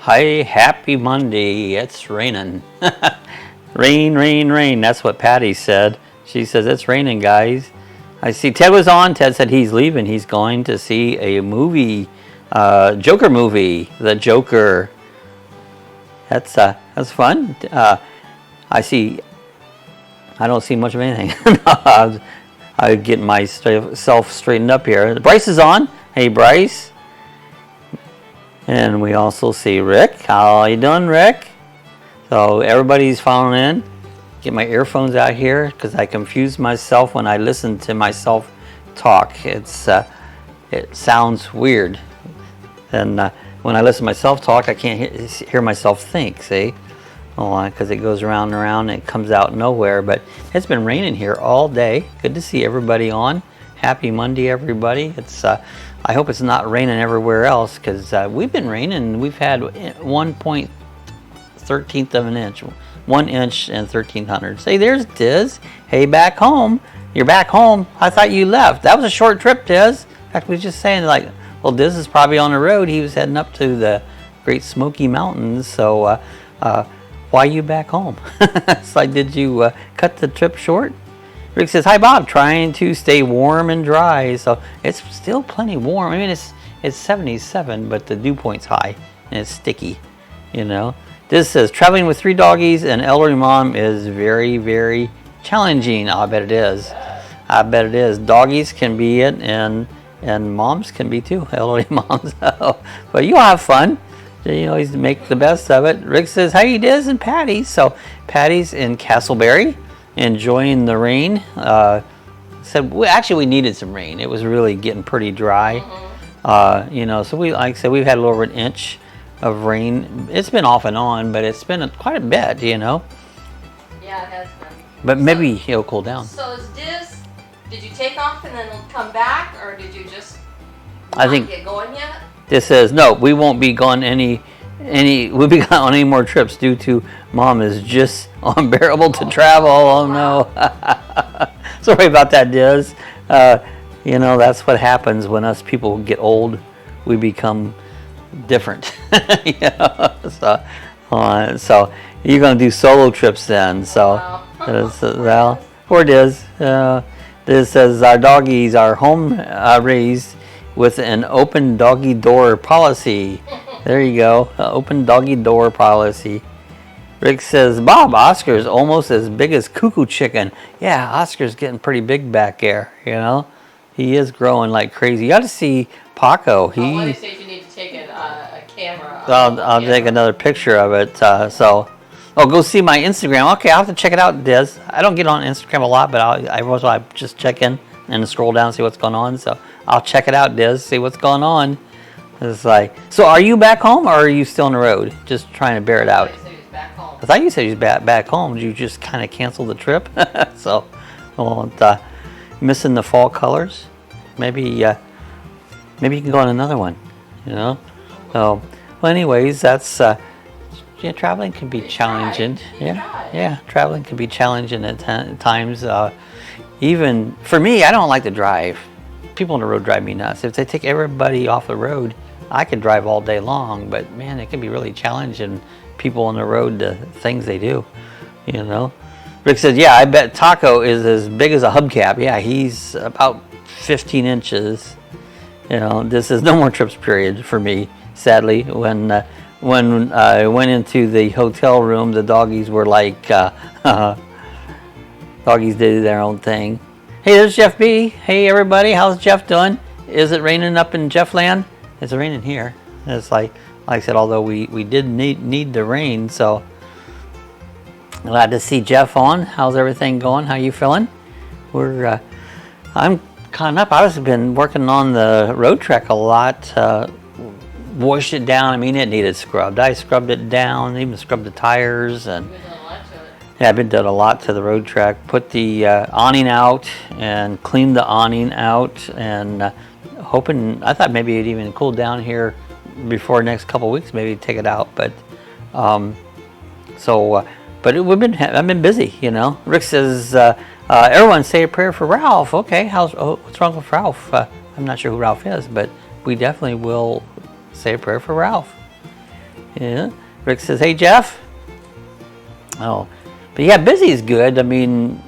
Hi, happy Monday. It's raining. Rain, rain, rain. That's what Patty said. She says it's raining, guys. I see Ted was on. Ted said he's leaving. He's going to see a movie, Joker movie, The Joker. That's fun. I see. I don't see much of anything. I get myself straightened up here. Bryce is on. Hey, Bryce. And we also see Rick. How you doing, Rick? So everybody's following in. Get my earphones out here because I confuse myself when I listen to myself talk. It sounds weird. And when I listen to myself talk, I can't hear myself think, see? Because it goes around and around and it comes out nowhere. But it's been raining here all day. Good to see everybody on. Happy Monday, everybody. It's I hope it's not raining everywhere else because we've been raining. We've had 1.13 of an inch. 1 inch and 1300. Hey, there's Diz. Hey, back home. You're back home. I thought you left. That was a short trip, Diz. In fact, we were just saying, like, well, Diz is probably on the road. He was heading up to the Great Smoky Mountains. So why are you back home? It's like, did you cut the trip short? Rick says, hi, Bob. Trying to stay warm and dry. So it's still plenty warm. I mean, it's 77, but the dew point's high and it's sticky, you know. This says, traveling with 3 doggies and elderly mom is very, very challenging. I bet it is. I bet it is. Doggies can be it, and moms can be too, elderly moms. But you'll have fun. You always make the best of it. Rick says, hey, Diz and Patty. So Patty's in Castleberry, enjoying the rain. Said, actually, we needed some rain. It was really getting pretty dry. You know, so like I said, we've had a little over an inch of rain. It's been off and on, but it's been quite a bit, you know. Yeah, it has been. But maybe it'll cool down. So is Diz, did you take off and then come back, or did you just not get going yet? This says, no, we won't be gone we'll be gone on any more trips due to mom is just unbearable to travel. Oh, no. Sorry about that, Diz. You know, that's what happens when us people get old. We become different. You know? So you're going to do solo trips then. So, well, poor Diz. Diz says, our doggies are home raised with an open doggy door policy. There you go. Open doggy door policy. Rick says, Bob, Oscar's almost as big as Cuckoo Chicken. Yeah, Oscar's getting pretty big back there, you know. He is growing like crazy. You got to see Paco. One stage you need to take a camera. I'll take another picture of it. Go see my Instagram. Okay, I'll have to check it out, Diz. I don't get on Instagram a lot, but I just check in and scroll down and see what's going on. So I'll check it out, Diz, see what's going on. It's like, so are you back home or are you still on the road? Just trying to bear it out. I thought you said he was back home. I thought you said he was back home. Did you just kind of cancel the trip? So, missing the fall colors. Maybe you can go on another one, you know? So, well, anyways, that's, traveling can be challenging. Yeah, traveling can be challenging at times. Even, for me, I don't like to drive. People on the road drive me nuts. If they take everybody off the road, I could drive all day long, but man, it can be really challenging. People on the road, the things they do, you know. Rick says, yeah, I bet Taco is as big as a hubcap. Yeah, he's about 15 inches. You know, this is no more trips period for me, sadly. When I went into the hotel room, the doggies were like, doggies did their own thing. Hey, there's Jeff B. Hey, everybody. How's Jeff doing? Is it raining up in Jeff land? It's raining here. It's like I said, although we did need the rain, so glad to see Jeff on. How's everything going? How you feeling? I'm kind of up. I've been working on the road trek a lot. Washed it down. I mean, it needed scrubbed. I scrubbed it down, even scrubbed the tires, and yeah, I've been doing a lot to the road track. Put the awning out and cleaned the awning out, and hoping, I thought maybe it'd even cool down here before the next couple of weeks, maybe take it out. But I've been busy, you know. Rick says, everyone say a prayer for Ralph. Okay, what's wrong with Ralph? I'm not sure who Ralph is, but we definitely will say a prayer for Ralph. Yeah. Rick says, hey, Jeff. Oh, but yeah, busy is good. I mean,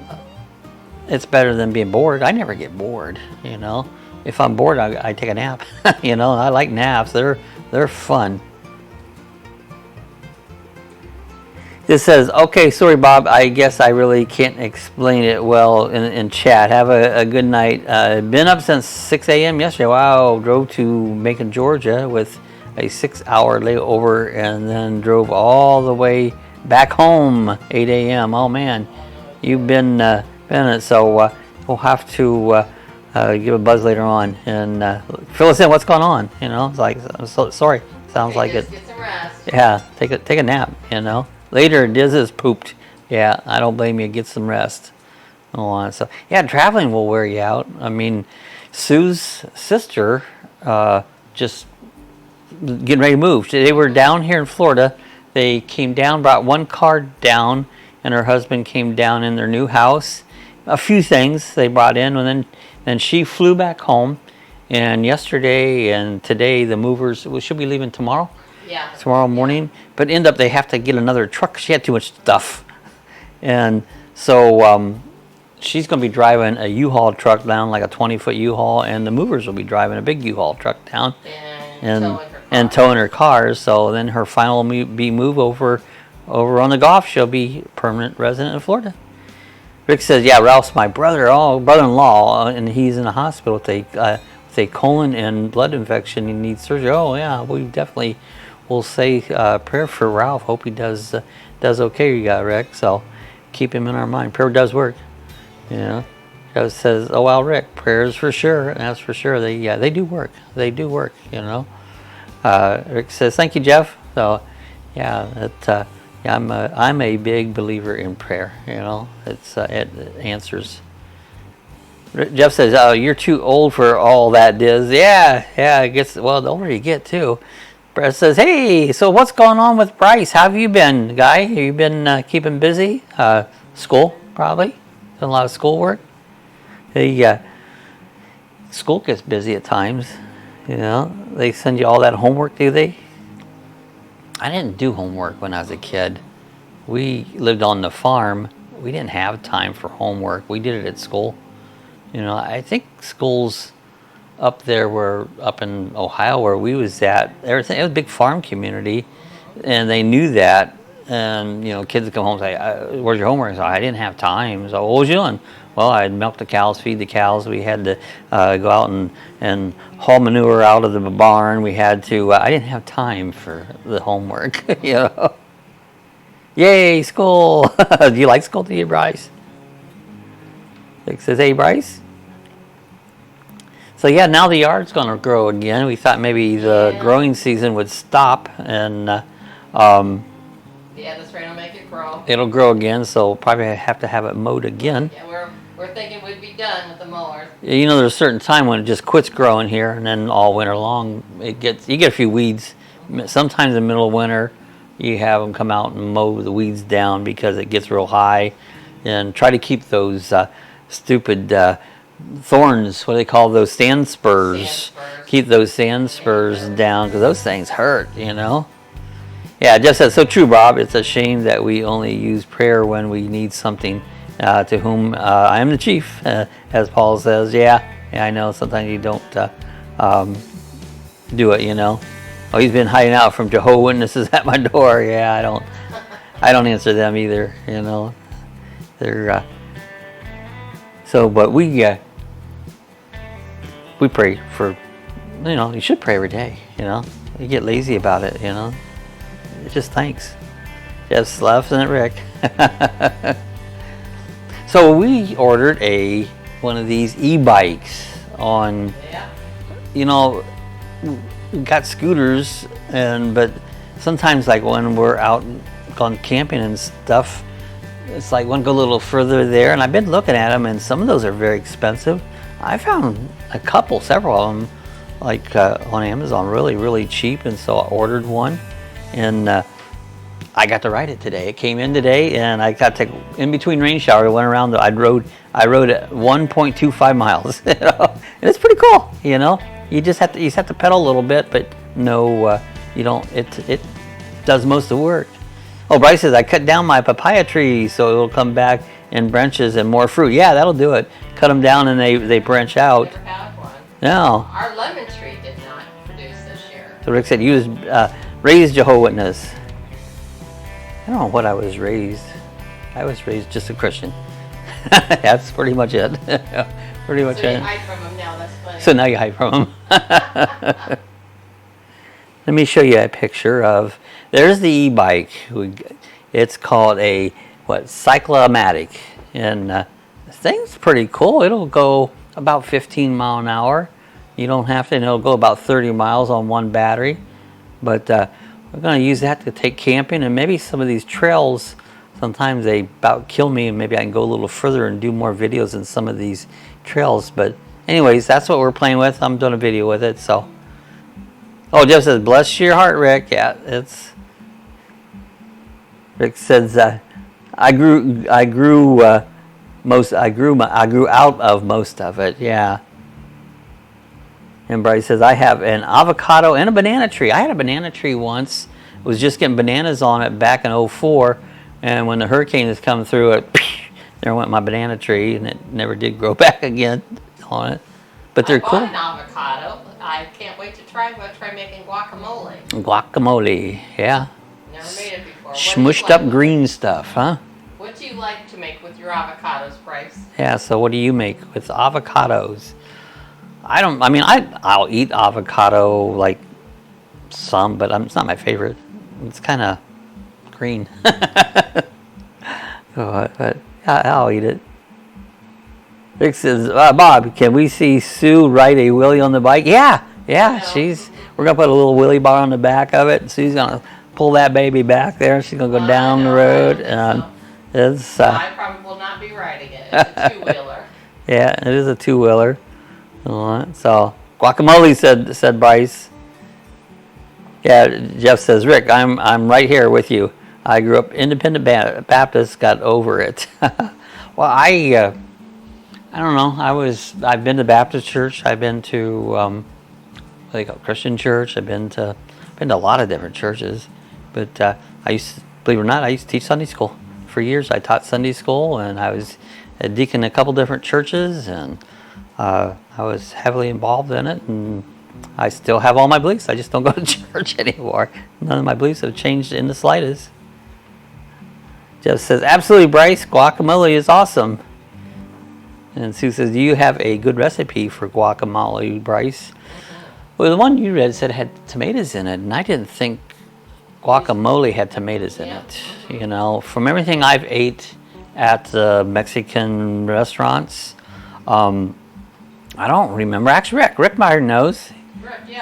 it's better than being bored. I never get bored, you know. If I'm bored, I take a nap. You know, I like naps. They're fun. This says, okay, sorry, Bob. I guess I really can't explain it well in chat. Have a good night. Been up since 6 a.m. yesterday. Wow, drove to Macon, Georgia with a 6-hour layover and then drove all the way back home 8 a.m. Oh, man, you've been it. So we'll have to give a buzz later on and fill us in. What's going on? You know, it's like, I'm so sorry. Sounds like it. Get some rest. Yeah, take a nap, you know. Later, Diz is pooped. Yeah, I don't blame you. Get some rest. So, yeah, traveling will wear you out. I mean, Sue's sister just getting ready to move. They were down here in Florida. They came down, brought one car down, and her husband came down in their new house. A few things they brought in, and then she flew back home. And yesterday and today, the movers she'll be leaving tomorrow. Yeah. Tomorrow morning, but end up they have to get another truck. She had too much stuff, and so she's going to be driving a U-Haul truck down, like a 20-foot U-Haul, and the movers will be driving a big U-Haul truck down and towing her cars. So then her final will be move over on the Gulf. She'll be permanent resident of Florida. Rick says, yeah, Ralph's my brother-in-law, and he's in the hospital with a colon and blood infection. He needs surgery. Oh yeah, we definitely will say prayer for Ralph. Hope he does okay. You got Rick, so keep him in our mind. Prayer does work. You know, it says, oh well, Rick, prayers for sure. And that's for sure. They do work. They do work. You know. Rick says, thank you, Jeff. So yeah, I'm a big believer in prayer. You know, it answers. Jeff says, oh, you're too old for all that, Diz. Yeah, it gets, well, the older you get, too. Brett says, hey, so what's going on with Bryce? How have you been, guy? Have you been keeping busy? School, probably? Done a lot of schoolwork? School gets busy at times. You know, they send you all that homework, do they? I didn't do homework when I was a kid. We lived on the farm. We didn't have time for homework. We did it at school. You know, I think schools up there were up in Ohio where we was at. Everything, it was a big farm community, and they knew that. And you know, kids would come home and say, "Where's your homework?" So I didn't have time. So what was you doing? Well, I'd milk the cows, feed the cows. We had to go out and haul manure out of the barn. We had to. I didn't have time for the homework. You know. Yay, school! Do you like school, do you, Bryce? It says, hey, Bryce. So yeah, now the yard's going to grow again. We thought maybe the growing season would stop, and this rain will make it grow. It'll grow again, so probably have to have it mowed again. Yeah, we're thinking we'd be done with the mowers. You know, there's a certain time when it just quits growing here, and then all winter long you get a few weeds. Sometimes in the middle of winter, you have them come out and mow the weeds down because it gets real high, and try to keep those stupid thorns, what do they call those, sand spurs. Keep those sand spurs down, because those things hurt, you know. Yeah, just that's so true, Bob. It's a shame that we only use prayer when we need something, to whom I am the chief, as Paul says. Yeah, I know sometimes you don't do it, you know. Oh, he's been hiding out from Jehovah's Witnesses at my door. Yeah, I don't answer them either, you know. They're so, but we pray for, you know, you should pray every day, you know. You get lazy about it, you know. It just thanks. Just laughs in it, Rick. So we ordered one of these e-bikes on, you know, we got scooters, but sometimes like when we're out gone camping and stuff, it's like one go a little further there, and I've been looking at them, and some of those are very expensive. I found several of them, like on Amazon, really, really cheap, and so I ordered one, and I got to ride it today. It came in today, and I got to take, in between rain showers, I went around. I rode 1.25 miles, you know? And it's pretty cool, you know. You just have to pedal a little bit, but no, you don't. does most of the work. Oh, Bryce says, I cut down my papaya tree so it'll come back in branches and more fruit. Yeah, that'll do it. Cut them down and they branch out. Never had one. No. Our lemon tree did not produce this year. So Rick said, use raised Jehovah's Witness. I don't know what I was raised. I was raised just a Christian. That's pretty much it. Pretty much So it. you hide from them now, that's funny. So now you hide from them. Let me show you a picture of, there's the e-bike. It's called a, Cyclomatic. And this thing's pretty cool. It'll go about 15 mile an hour. You don't have to, and it'll go about 30 miles on one battery. But we're going to use that to take camping, and maybe some of these trails, sometimes they about kill me, and maybe I can go a little further and do more videos in some of these trails. But anyways, that's what we're playing with. I'm doing a video with it, so. Oh, Jeff says, bless your heart, Rick. Yeah, it's. Rick says, I grew out of most of it. Yeah. And Bryce says, I have an avocado and a banana tree. I had a banana tree once. I was just getting bananas on it back in '04, and when the hurricane has come through it, there went my banana tree, and it never did grow back again on it. But they're cool. I bought an avocado. I can't wait to try. I'm going to try making guacamole. Guacamole, yeah. Never made it before. Smushed up green stuff, huh? What do you like to make with your avocados, Bryce? Yeah, so what do you make with avocados? I'll eat avocado, like some, but it's not my favorite. It's kind of green. But I'll eat it. Rick says, Bob, can we see Sue ride a wheelie on the bike? Yeah, we're going to put a little wheelie bar on the back of it, and Sue's going to pull that baby back there. She's going to go down the road. And I probably will not be riding it. It's a two-wheeler. Yeah, it is a two-wheeler. So, guacamole, said Bryce. Yeah, Jeff says, Rick, I'm right here with you. I grew up Independent Baptist, got over it. Well, I don't know. I've been to Baptist church. I've been to what they call Christian church. I've been to a lot of different churches. But believe it or not, I used to teach Sunday school. For years, I taught Sunday school, and I was a deacon in a couple different churches, and I was heavily involved in it, and I still have all my beliefs. I just don't go to church anymore. None of my beliefs have changed in the slightest. Jeff says, absolutely, Bryce, guacamole is awesome. And Sue says, do you have a good recipe for guacamole, Bryce? Well, the one you read said it had tomatoes in it, and I didn't think guacamole had tomatoes in it. You know, from everything I've ate at the Mexican restaurants, I don't remember. Actually, Rick Meyer knows. Rick, do you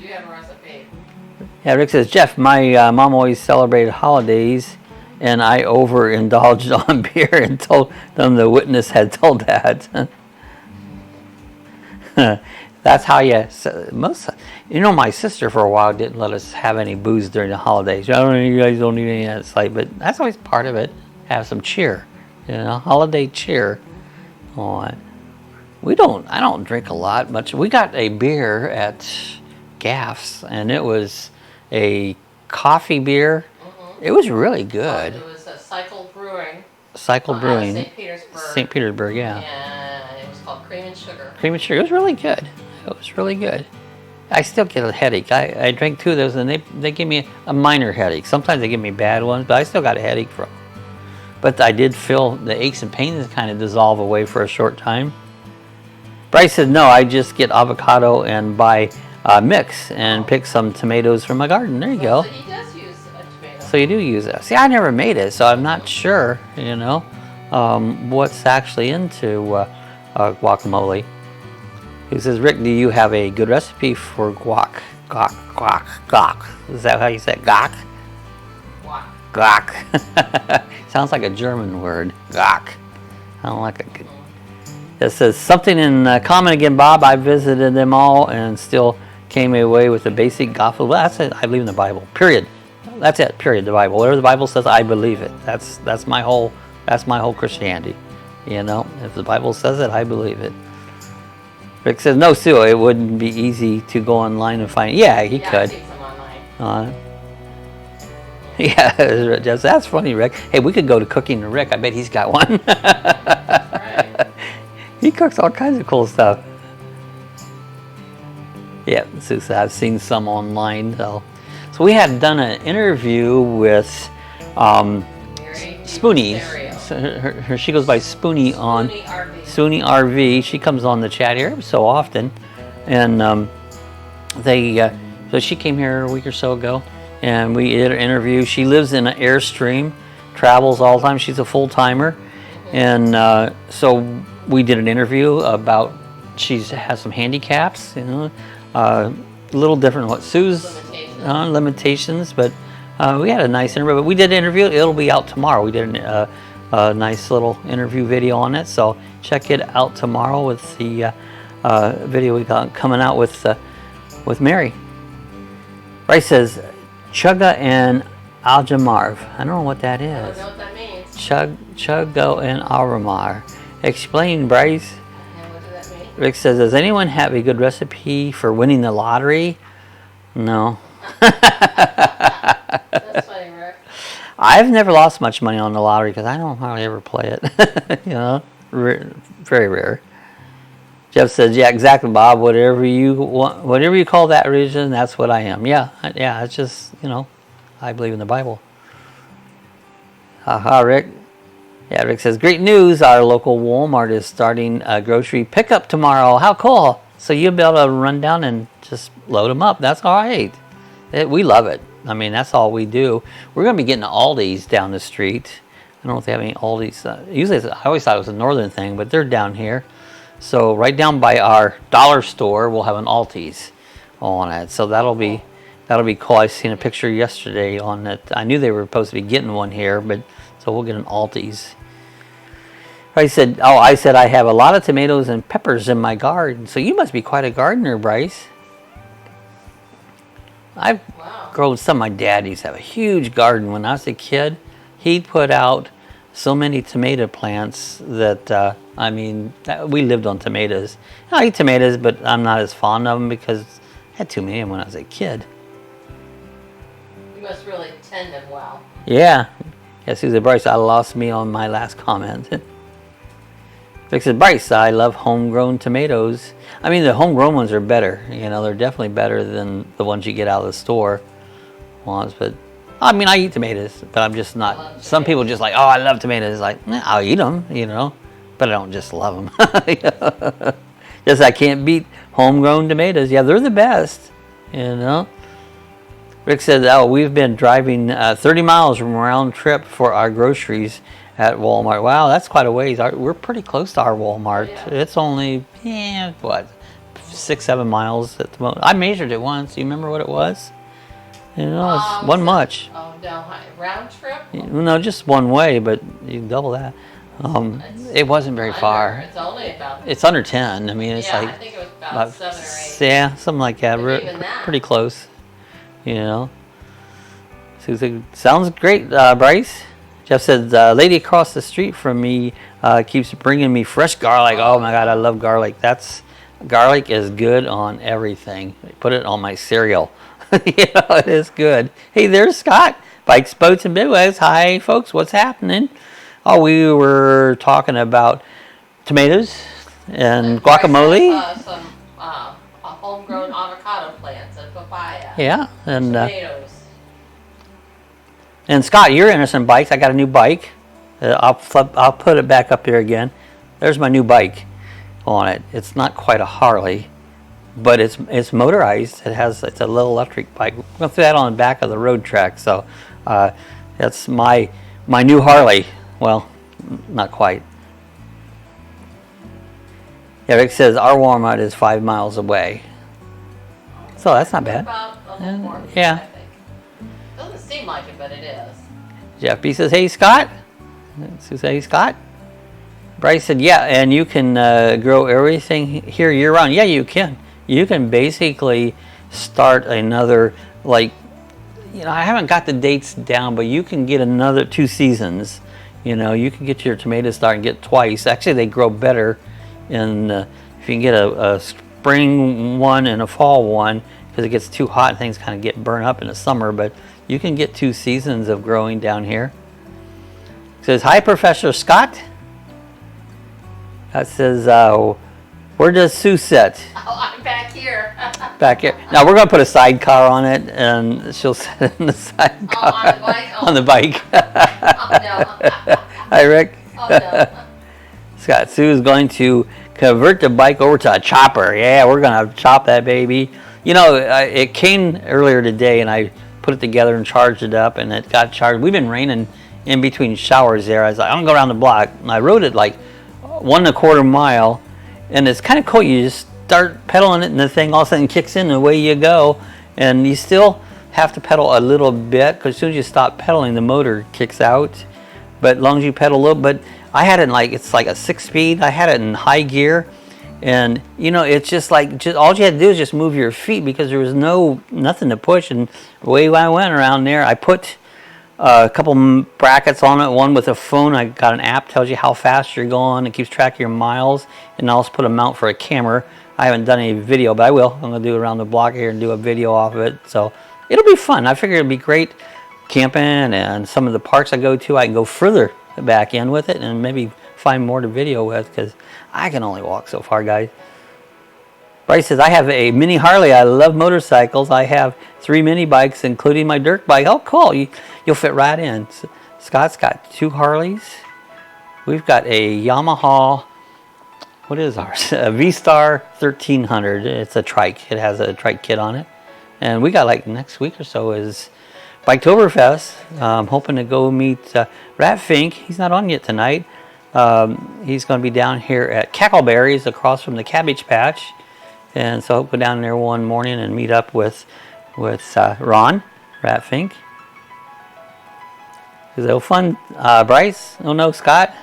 have a recipe? Yeah, Rick says, Jeff, my mom always celebrated holidays, and I overindulged on beer and told them the witness had told that. That's how my sister for a while didn't let us have any booze during the holidays. I don't know, you guys don't need any of that sight, but that's always part of it. Have some cheer, holiday cheer. I don't drink a lot much. We got a beer at Gaff's, and it was a coffee beer. It was really good. It was a Cycle Brewing. St. Petersburg, yeah. And it was called Cream and Sugar. Cream and Sugar. It was really good. I still get a headache. I drank 2 of those, and they give me a minor headache. Sometimes they give me bad ones, but I still got a headache from them. But I did feel the aches and pains kind of dissolve away for a short time. Bryce said, no, I just get avocado and buy mix and pick some tomatoes from my garden. There you go. So he does use a tomato. So you do use it. See, I never made it, so I'm not sure, what's actually into guacamole. He says, Rick, do you have a good recipe for guac? Guac. Is that how you say it? Guac? Guac. Sounds like a German word. Guac. I don't like it. It says, something in common again, Bob. I visited them all and still came away with the basic gospel. Well, that's it. I believe in the Bible. Period. That's it. Period. The Bible. Whatever the Bible says, I believe it. That's my whole Christianity. If the Bible says it, I believe it. Rick says, no, Sue, it wouldn't be easy to go online and find it. Yeah, he could. I've seen some online. Yeah, that's funny, Rick. Hey, we could go to Cooking to Rick. I bet he's got one. Right. He cooks all kinds of cool stuff. Yeah, so I've seen some online. So we had done an interview with Spoonie. So she goes by Spoonie on Spoonie RV. She comes on the chat here so often, and so she came here a week or so ago, and we did an interview. She lives in an Airstream, travels all the time. She's a full timer, and so we did an interview about. She has some handicaps, you know, a little different what Sue's limitations, but we had a nice interview. But we did an interview. It'll be out tomorrow. We did a nice little interview video on it, so check it out tomorrow with the video we got coming out with Mary. Bryce says Chugga and Aljamarv. I don't know what that is. I don't know what that means. Chugga and Aljamarv. Explain, Bryce. And what does that mean? Rick says, does anyone have a good recipe for winning the lottery? No. That's funny, Rick. I've never lost much money on the lottery because I don't hardly ever play it. You know, very rare. Jeff says, yeah, exactly, Bob. Whatever you want, whatever you call that religion, that's what I am. Yeah, it's just, you know, I believe in the Bible. Haha, Rick. Yeah, Rick says, great news. Our local Walmart is starting a grocery pickup tomorrow. How cool. So you'll be able to run down and just load them up. That's all right. We love it. I mean, that's all we do. We're going to be getting Aldi's down the street. I don't know if they have any Aldi's. Usually, I always thought it was a northern thing, but they're down here. So right down by our dollar store, we'll have an Aldi's on it. So that'll be cool. I seen a picture yesterday on it. I knew they were supposed to be getting one here, but so we'll get an Aldi's. I said I have a lot of tomatoes and peppers in my garden. So you must be quite a gardener, Bryce. I've grown some. My dad used to have a huge garden when I was a kid. He'd put out so many tomato plants that I mean, we lived on tomatoes. I eat tomatoes, but I'm not as fond of them because I had too many of them when I was a kid. You must really tend them well. Yeah. Yeah, Susan Bryce, I lost me on my last comment. Vic said, Bryce, I love homegrown tomatoes. I mean, the homegrown ones are better. You know, they're definitely better than the ones you get out of the store ones. But, I mean, I eat tomatoes, but I'm just not. Some people just like, oh, I love tomatoes. Like, I'll eat them, you know, but I don't just love them. Just I can't beat homegrown tomatoes. Yeah, they're the best, you know. Rick said, oh, we've been driving 30 miles from round trip for our groceries at Walmart. Wow, that's quite a ways. We're pretty close to our Walmart. Yeah. It's only, what, 6-7 miles at the moment. I measured it once. You remember what it was? You know, it wasn't much. Oh, no, round trip? No, just one way, but you can double that. It wasn't very far. It's only about... It's under 10. I mean, it's like... I think it was about 7 or 8. Yeah, something like that. Pretty close. You know. So, sounds great, Bryce. Jeff said, lady across the street from me keeps bringing me fresh garlic. Oh my God, I love garlic. Garlic is good on everything. I put it on my cereal. You know, it is good. Hey, there's Scott. Bikes, Boats, and Midways. Hi, folks. What's happening? Oh, we were talking about tomatoes and guacamole. Some homegrown avocado plants and papaya. Yeah, and tomatoes. And Scott, you're interested in bikes. I got a new bike. I'll put it back up here again. There's my new bike on it. It's not quite a Harley, but it's motorized. It's a little electric bike. We're going to throw that on the back of the road track. So that's my new Harley. Well, not quite. Yeah, Rick says our Walmart is 5 miles away. So that's not bad. About a little more, yeah. I think. Doesn't seem like it, but it is. Jeff B says, hey, Scott. Sue says, hey, Scott. Bryce said, yeah, and you can grow everything here year round. Yeah, you can. You can basically start another, like, you know, I haven't got the dates down, but you can get another 2 seasons. You know, you can get your tomatoes started and get twice. Actually, they grow better if you can get a spring one and a fall one, because it gets too hot and things kind of get burned up in the summer, but you can get 2 seasons of growing down here. It says, hi, Professor Scott. That says, where does Sue sit? Oh, I'm back here. Back here. Now we're going to put a sidecar on it, and she'll sit in the sidecar. Oh, on the bike? Oh. On the bike. Oh, no. Hi, Rick. Oh, no. Scott, Sue is going to convert the bike over to a chopper. Yeah, we're going to chop that baby. You know, it came earlier today, and I put it together and charged it up, and it got charged. We've been raining in between showers there. I was like, I'm going to go around the block. And I rode it like 1.25 miles, and it's kind of cool. You just start pedaling it, and the thing all of a sudden kicks in, and away you go. And you still have to pedal a little bit, because as soon as you stop pedaling, the motor kicks out. But as long as you pedal a little, but I had it in like, it's like a 6-speed. I had it in high gear. And you know, it's just like, all you had to do is just move your feet, because there was nothing to push. And away I went around there. I put a couple brackets on it, one with a phone. I got an app, tells you how fast you're going. It keeps track of your miles. And I also put a mount for a camera. I haven't done any video, but I will. I'm going to do it around the block here and do a video off of it. So it'll be fun. I figure it'd be great camping, and some of the parks I go to, I can go further back in with it and maybe find more to video with, because I can only walk so far, guys. Bryce says, I have a mini Harley. I love motorcycles. I have 3 mini bikes, including my dirt bike. Oh, cool. You'll fit right in. Scott's got 2 Harleys. We've got a Yamaha, what is ours? A V-Star 1300. It's a trike. It has a trike kit on it. And we got, like, next week or so is Biketoberfest. I'm hoping to go meet Rat Fink. He's not on yet tonight. He's going to be down here at Cackleberries across from the Cabbage Patch. And so I'll go down there one morning and meet up with Ron, Rat Fink. Is it fun, Bryce? Oh no, Scott?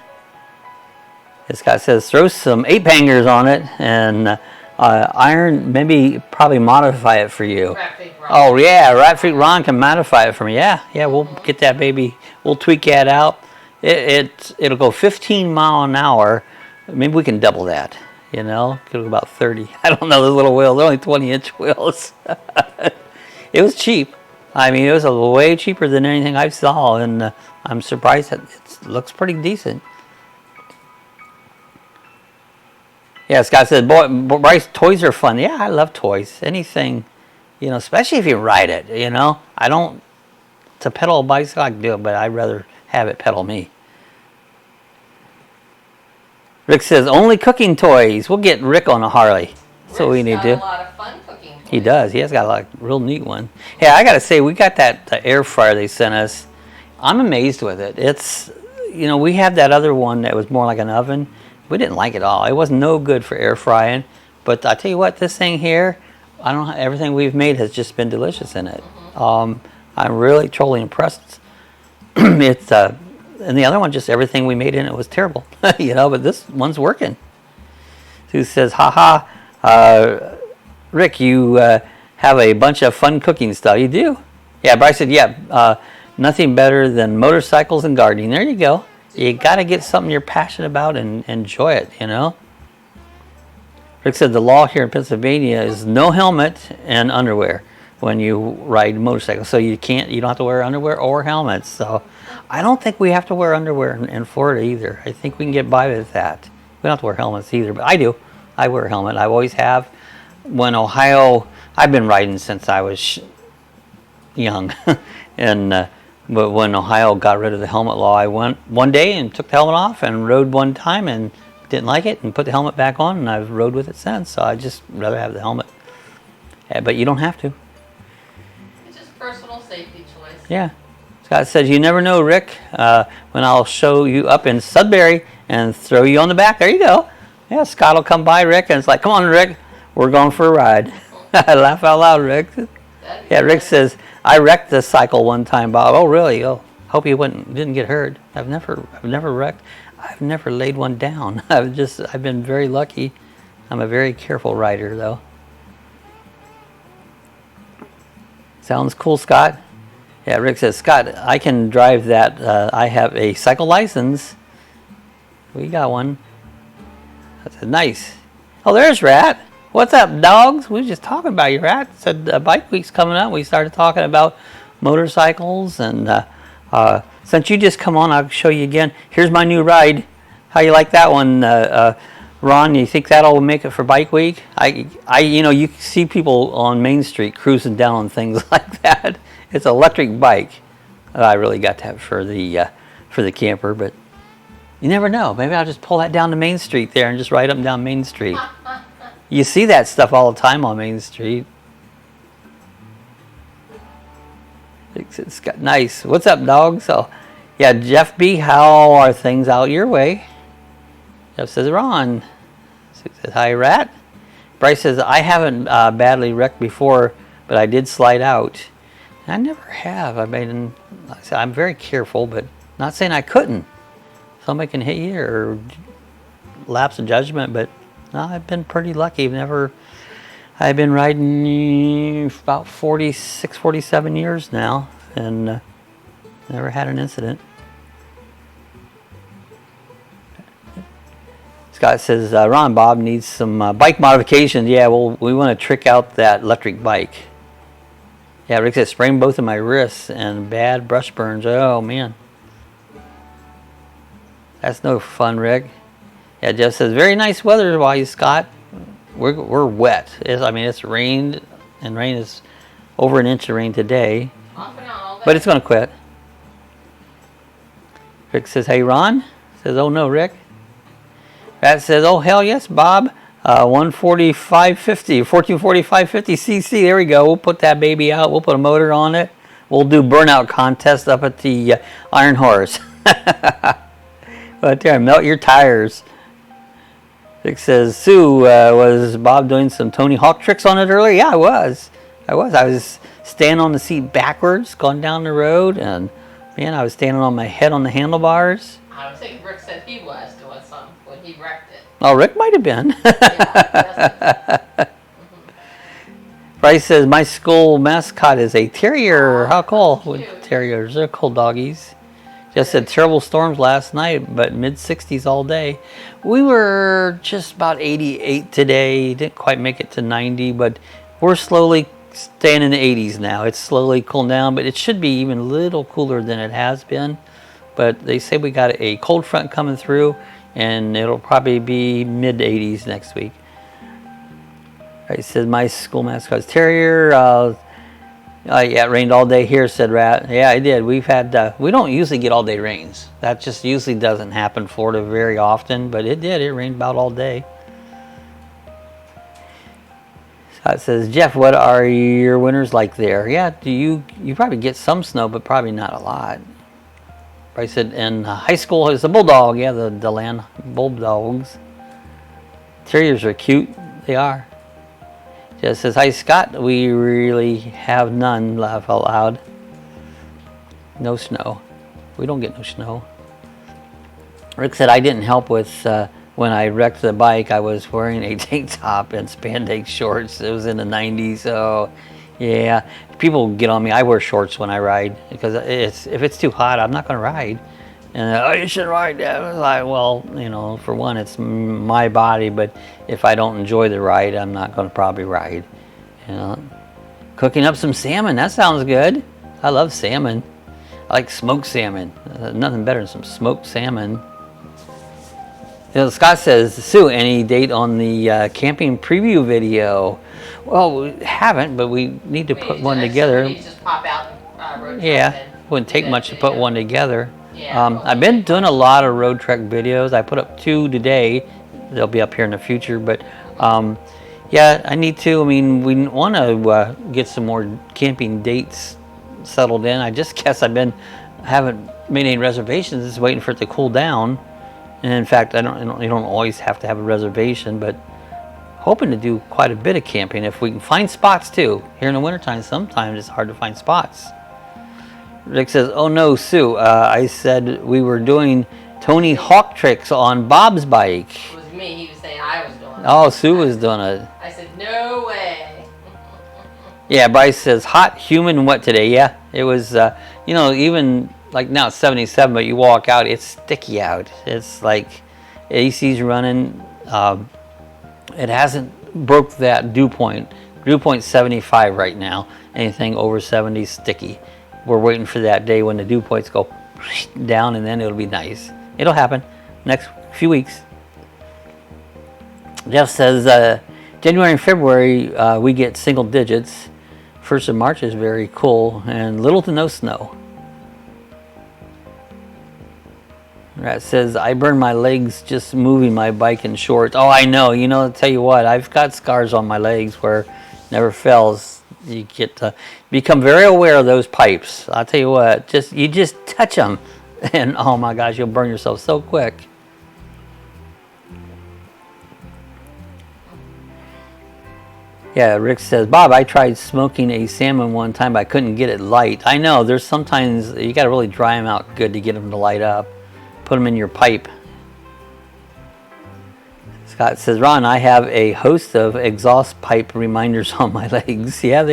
Scott says, throw some 8-bangers on it and iron, maybe probably modify it for you. Rat Fink Ron. Oh yeah, Rat Fink Ron can modify it for me. Yeah, we'll get that baby. We'll tweak that out. It'll go 15 miles an hour. Maybe we can double that. You know, it'll go about 30. I don't know, those little wheels. They're only 20-inch wheels. It was cheap. I mean, it was way cheaper than anything I saw, and I'm surprised that it looks pretty decent. Yeah, Scott said, boy, Bryce, toys are fun. Yeah, I love toys. Anything, you know, especially if you ride it, you know. To pedal a bicycle, I can do it, but I'd rather have it pedal me. Rick says, only cooking toys. We'll get Rick on a Harley. That's what we need to do. Rick's got a lot of fun cooking toys. He does. He has got a like, real neat one. Yeah, I got to say, we got the air fryer they sent us. I'm amazed with it. It's, you know, we had that other one that was more like an oven. We didn't like it at all. It was no good for air frying. But I tell you what, this thing here, I don't know, everything we've made has just been delicious in it. I'm really totally impressed. It's and the other one, just everything we made in it was terrible, you know. But this one's working. Who says, haha, Rick, you have a bunch of fun cooking stuff. You do? Yeah. Bryce said, yeah. Nothing better than motorcycles and gardening. There you go. You got to get something you're passionate about and enjoy it, you know. Rick said the law here in Pennsylvania is no helmet and underwear when you ride motorcycles. So you don't have to wear underwear or helmets. So I don't think we have to wear underwear in Florida either. I think we can get by with that. We don't have to wear helmets either, but I do. I wear a helmet. I always have. When Ohio, I've been riding since I was young. But when Ohio got rid of the helmet law, I went one day and took the helmet off and rode one time and didn't like it and put the helmet back on, and I've rode with it since. So I just rather have the helmet. Yeah, but you don't have to. It's just personal safety choice. Yeah. Scott says, you never know, Rick, when I'll show you up in Sudbury and throw you on the back. There you go. Yeah, Scott will come by, Rick, and it's like, come on, Rick, we're going for a ride. I laugh out loud, Rick. Yeah, Rick says, I wrecked the cycle one time, Bob. Oh, really? Oh, hope you didn't get hurt. I've never wrecked. I've never laid one down. I've been very lucky. I'm a very careful rider, though. Sounds cool, Scott. Yeah, Rick says, Scott, I can drive that. I have a cycle license. We got one. That's nice. Oh, there's Rat. What's up, dogs? We were just talking about you, Rat. Said Bike Week's coming up. We started talking about motorcycles, and since you just come on, I'll show you again. Here's my new ride. How you like that one, Ron? You think that'll make it for Bike Week? You know, you see people on Main Street cruising down on things like that. It's an electric bike. I really got to have for the camper, but you never know. Maybe I'll just pull that down to Main Street there and just ride up and down Main Street. You see that stuff all the time on Main Street. It's got nice. What's up, dog? So, yeah, Jeff B, how are things out your way? Jeff says, Ron. Sue says, hi, Rat. Bryce says, I haven't badly wrecked before, but I did slide out. I never have. I mean, like I said, I'm very careful, but not saying I couldn't. Somebody can hit you or lapse of judgment, but no, I've been pretty lucky. I've been riding about 46, 47 years now, and never had an incident. Scott says, Ron, Bob needs some bike modifications. Yeah, well, we want to trick out that electric bike. Yeah, Rick says, sprained both of my wrists and bad brush burns. Oh, man. That's no fun, Rick. Yeah, Jeff says, very nice weather while you, Scott. We're wet. I mean, it's rained, and rain is over an inch of rain today. But it's going to quit. Rick says, hey, Ron. Says, oh, no, Rick. Rat says, oh, hell yes, Bob. 14550, 144550 cc. There we go. We'll put that baby out. We'll put a motor on it. We'll do burnout contest up at the Iron Horse. But there, melt your tires. Rick says, Sue, was Bob doing some Tony Hawk tricks on it earlier? Yeah, I was. I was standing on the seat backwards, going down the road, and man, I was standing on my head on the handlebars. I was thinking Rick said he was doing something when he wrecked it. Oh, Rick might have been. Yeah, Bryce says, my school mascot is a terrier. How cool. Cute. Terriers, they're cool doggies. Just said terrible storms last night, but mid-60s all day. We were just about 88 today. Didn't quite make it to 90, but we're slowly staying in the 80s now. It's slowly cooling down, but it should be even a little cooler than it has been. But they say we got a cold front coming through, and it'll probably be mid-80s next week. It says my school mascot's terrier. Yeah, it rained all day here, said Rat. Yeah, it did. We've had, we don't usually get all day rains. That just usually doesn't happen in Florida very often, but it did. It rained about all day. Scott says, Jeff, what are your winters like there? Yeah, you probably get some snow, but probably not a lot. I said, in high school, it's a bulldog. Yeah, the land bulldogs. Terriers are cute. They are. Just says, hi, Scott. We really have none, laugh out loud. No snow. We don't get no snow. Rick said, I didn't help with when I wrecked the bike. I was wearing a tank top and spandex shorts. It was in the 90s, so yeah. People get on me. I wear shorts when I ride because if it's too hot, I'm not going to ride. And oh, you should ride that. I was like, well, you know, for one, it's my body, but if I don't enjoy the ride, I'm not going to probably ride. You know, cooking up some salmon. That sounds good. I love salmon. I like smoked salmon. Nothing better than some smoked salmon. You know, Scott says, Sue, any date on the camping preview video? Well, we haven't, but we need to put one together. You just pop out road yeah, wouldn't take much to put one together. Yeah, I've been doing a lot of road trek videos. I put up 2 today. They'll be up here in the future, but yeah, I need to. I mean, we want to get some more camping dates settled in. I just guess haven't made any reservations. Just waiting for it to cool down. And in fact, you don't always have to have a reservation, but hoping to do quite a bit of camping if we can find spots too. Here in the wintertime, sometimes it's hard to find spots. Rick says, oh no, Sue, I said we were doing Tony Hawk tricks on Bob's bike. It was me. He was saying I was doing it. Oh, Sue was doing it. I said, no way. Yeah, Bryce says, hot, humid, and wet today. Yeah, it was, you know, even like now it's 77, but you walk out, it's sticky out. It's like AC's running. It hasn't broke that dew point. Dew point 75 right now. Anything over 70 is sticky. We're waiting for that day when the dew points go down, and then it'll be nice. It'll happen next few weeks. Jeff says January and February we get single digits. 1st of March is very cool and little to no snow. That says I burn my legs just moving my bike in shorts. Oh, I know. You know, I'll tell you what, I've got scars on my legs where never fails. You get to become very aware of those pipes. I'll tell you what, you just touch them, and oh my gosh, you'll burn yourself so quick. Yeah, Rick says, Bob, I tried smoking a salmon one time, but I couldn't get it light. I know, there's sometimes you got to really dry them out good to get them to light up. Put them in your pipe. Scott says, Ron, I have a host of exhaust pipe reminders on my legs. Yeah,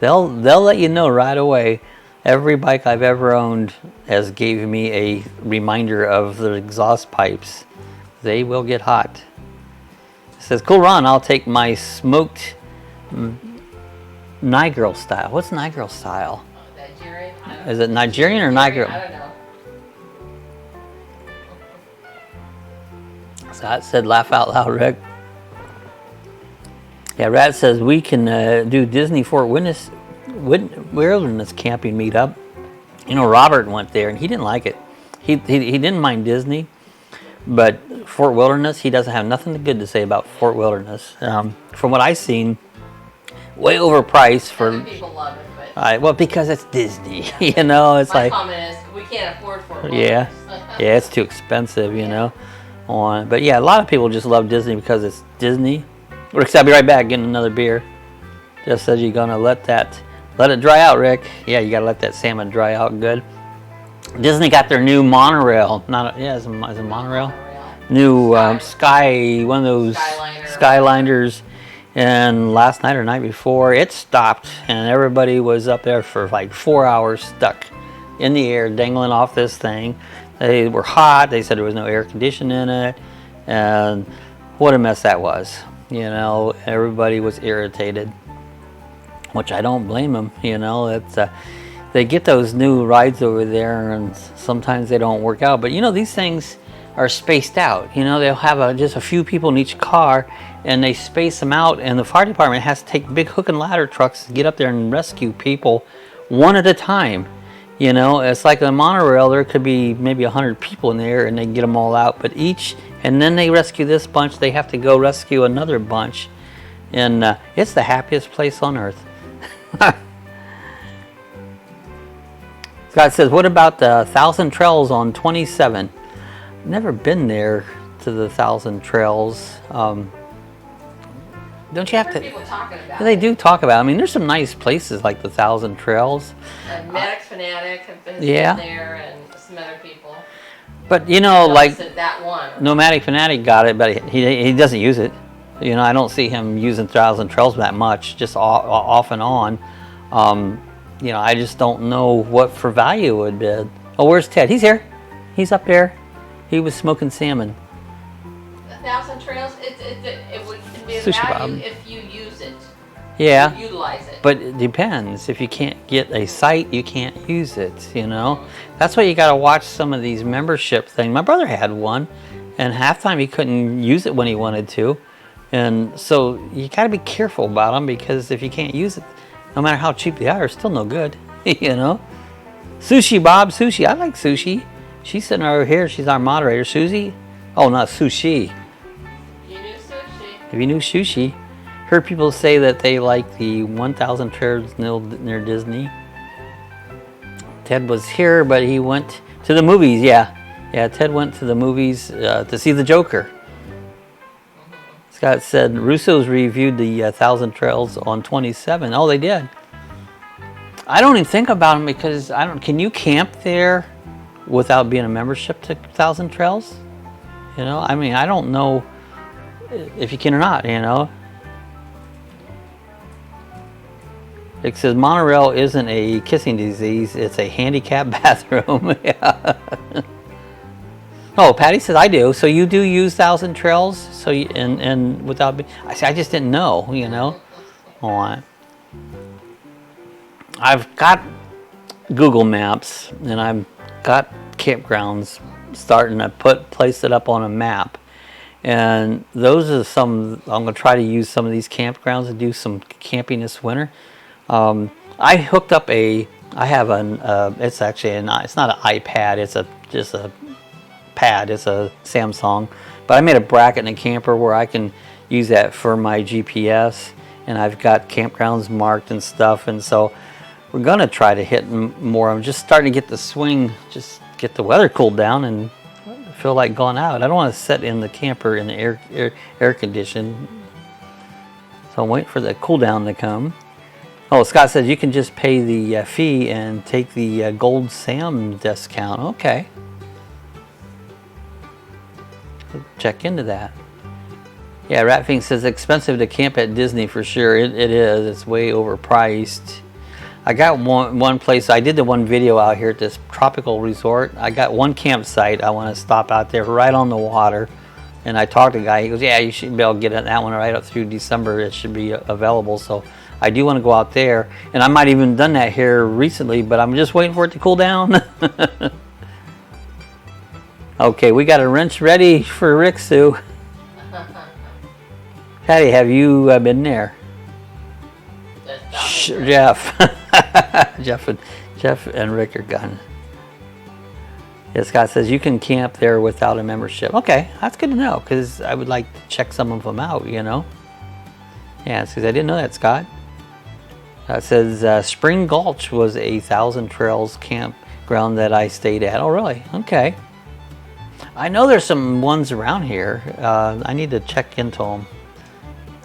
they'll let you know right away. Every bike I've ever owned has gave me a reminder of the exhaust pipes. They will get hot. It says, cool, Ron, I'll take my smoked Nigirl style. What's Nigirl style? Nigerian? Is it Nigerian or Nigirl? I don't know. Scott said, laugh out loud, Rick. Yeah, Rat says, we can do Disney Fort Wilderness camping meetup. You know, Robert went there and he didn't like it. He didn't mind Disney, but Fort Wilderness, he doesn't have nothing good to say about Fort Wilderness. From what I've seen, way overpriced for. Other people love it, but well, because it's Disney, you know. It's my like, comment is we can't afford Fort Wilderness. yeah, it's too expensive, you know. But yeah, a lot of people just love Disney because it's Disney. Rick said, I'll be right back getting another beer. Jeff says you're gonna let it dry out, Rick. Yeah, you gotta let that salmon dry out good. Disney got their new monorail. Is it monorail? New sky, one of those Skyliners. And last night or night before, it stopped, and everybody was up there for like 4 hours stuck in the air, dangling off this thing. They were hot. They said there was no air conditioning in it, and what a mess that was. You know, everybody was irritated, which I don't blame them. You know, it's they get those new rides over there, and sometimes they don't work out. But you know, these things are spaced out. You know, they'll have just a few people in each car, and they space them out. And the fire department has to take big hook and ladder trucks to get up there and rescue people one at a time. You know, it's like a monorail. There could be maybe 100 people in there, and they get them all out. But and then they rescue this bunch. They have to go rescue another bunch, and it's the happiest place on earth. Scott says, "What about the 1,000 Trails on 27?" Never been there to the 1,000 Trails. Don't you have to? People talking about They do talk about it. I mean, there's some nice places like the 1,000 Trails. And Mavic Fanatic have been there, and some other people. But you know, like that one. Nomadic Fanatic got it, but he doesn't use it. You know, I don't see him using 1,000 Trails that much, just off and on. You know, I just don't know what for value it would be. Oh, where's Ted? He's here. He's up there. He was smoking salmon. 1,000 Trails, it would be a Sushi value Bob. if you use it. Yeah. You utilize it. But it depends. If you can't get a site, you can't use it, you know? That's why you got to watch some of these membership things. My brother had one, and half time he couldn't use it when he wanted to. And so you got to be careful about them, because if you can't use it, no matter how cheap they are, it's still no good, you know? Sushi Bob, Sushi. I like Sushi. She's sitting over here. She's our moderator. Susie? Oh, not Sushi. You knew Sushi. If you knew Sushi. Heard people say that they like the 1,000 Trails near Disney. Ted was here, but he went to the movies. Yeah, Ted went to the movies to see the Joker. Scott said Russo's reviewed the 1,000 Trails on 27. Oh, they did. I don't even think about them because can you camp there without being a membership to 1,000 Trails? You know, I mean, I don't know if you can or not, you know. It says monorail isn't a kissing disease, it's a handicap bathroom. Yeah. Oh, Patty says I do. So you do use Thousand Trails? So you, and without I say I just didn't know. You know. Oh, I've got Google Maps and I've got campgrounds starting to place it up on a map. And those are some, I'm going to try to use some of these campgrounds to do some camping this winter. I hooked up I have it's actually, it's not an iPad, it's just a pad, it's a Samsung. But I made a bracket in a camper where I can use that for my GPS. And I've got campgrounds marked and stuff. And so we're going to try to hit more. I'm just starting to get the swing, just get the weather cooled down and feel like going out. I don't want to sit in the camper in the air condition. So I'm waiting for the cool down to come. Oh, Scott says you can just pay the fee and take the Gold Sam discount. Okay. Check into that. Yeah, Ratfink says expensive to camp at Disney for sure. It is. It's way overpriced. I got one place, I did the one video out here at this tropical resort. I got one campsite I want to stop out there right on the water. And I talked to the guy, he goes, yeah, you should be able to get that one right up through December. It should be available. So I do want to go out there. And I might even done that here recently, but I'm just waiting for it to cool down. Okay, we got a wrench ready for Rick Sue. Patty, have you been there? Jeff. Jeff and Rick are gone. Yeah, Scott says you can camp there without a membership. Okay, that's good to know because I would like to check some of them out, you know. Yeah, because I didn't know that, Scott. It says Spring Gulch was a Thousand Trails campground that I stayed at. Oh, really? Okay. I know there's some ones around here. I need to check into them.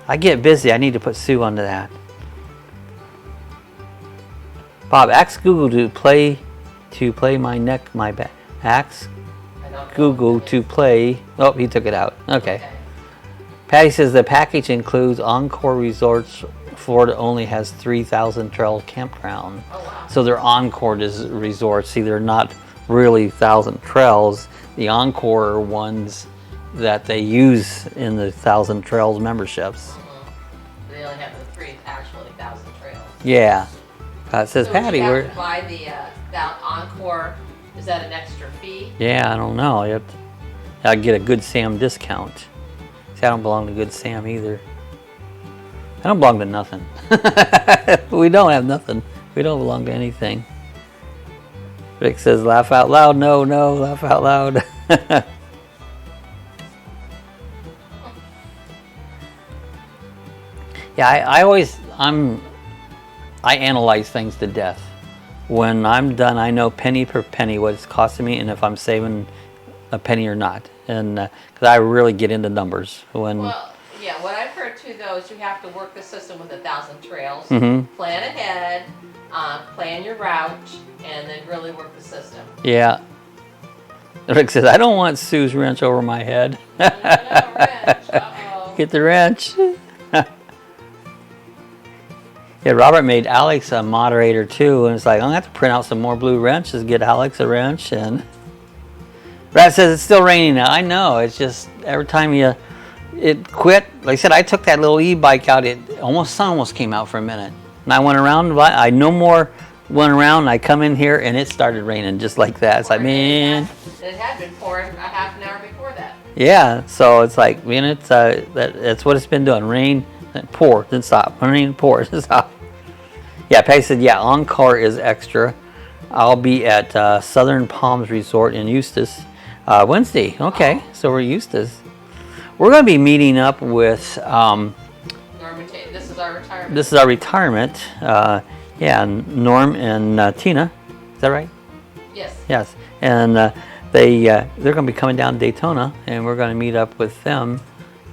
I get busy. I need to put Sue onto that. Bob, ask Google to play my back. Ask Google to play. Oh, he took it out. Okay. Patty says the package includes Encore Resorts. Florida only has 3,000 trail campground. Oh, wow. So they're Encore resorts. See, they're not really 1,000 trails. The Encore are ones that they use in the 1,000 Trails memberships. Mm-hmm. They only have the 1,000 trails. Yeah. It says, so Patty, you have we're... to buy that Encore. Is that an extra fee? Yeah, I don't know. You have to, I get a Good Sam discount. See, I don't belong to Good Sam either. I don't belong to nothing. We don't have nothing. We don't belong to anything. Rick says, laugh out loud. No, laugh out loud. Yeah, I analyze things to death. When I'm done, I know penny per penny what it's costing me and if I'm saving a penny or not. And because I really get into numbers. Well, yeah, what I've heard too though is you have to work the system with 1,000 trails. Mm-hmm. Plan ahead, plan your route, and then really work the system. Yeah. Rick says, I don't want Sue's wrench over my head. No, wrench. Uh-oh. Get the wrench. Yeah, Robert made Alex a moderator too, and it's like, I'm gonna have to print out some more blue wrenches, get Alex a wrench. And Brad says it's still raining now. I know, it's just every time it quit. Like I said, I took that little e-bike out, sun almost came out for a minute. And I went around, I no more went around, and I come in here and it started raining just like that. It's like, man. It had been pouring a half an hour before that. Yeah, so it's like, man, that's what it's been doing. Rain, then pour, then stop. Rain, pour, then stop. Yeah, Patty said, yeah, Encore is extra. I'll be at Southern Palms Resort in Eustis Wednesday. Okay, so we're Eustis. We're going to be meeting up with... This is our retirement. This is our retirement. Yeah, Norm and Tina. Is that right? Yes. Yes. And they're going to be coming down to Daytona, and we're going to meet up with them.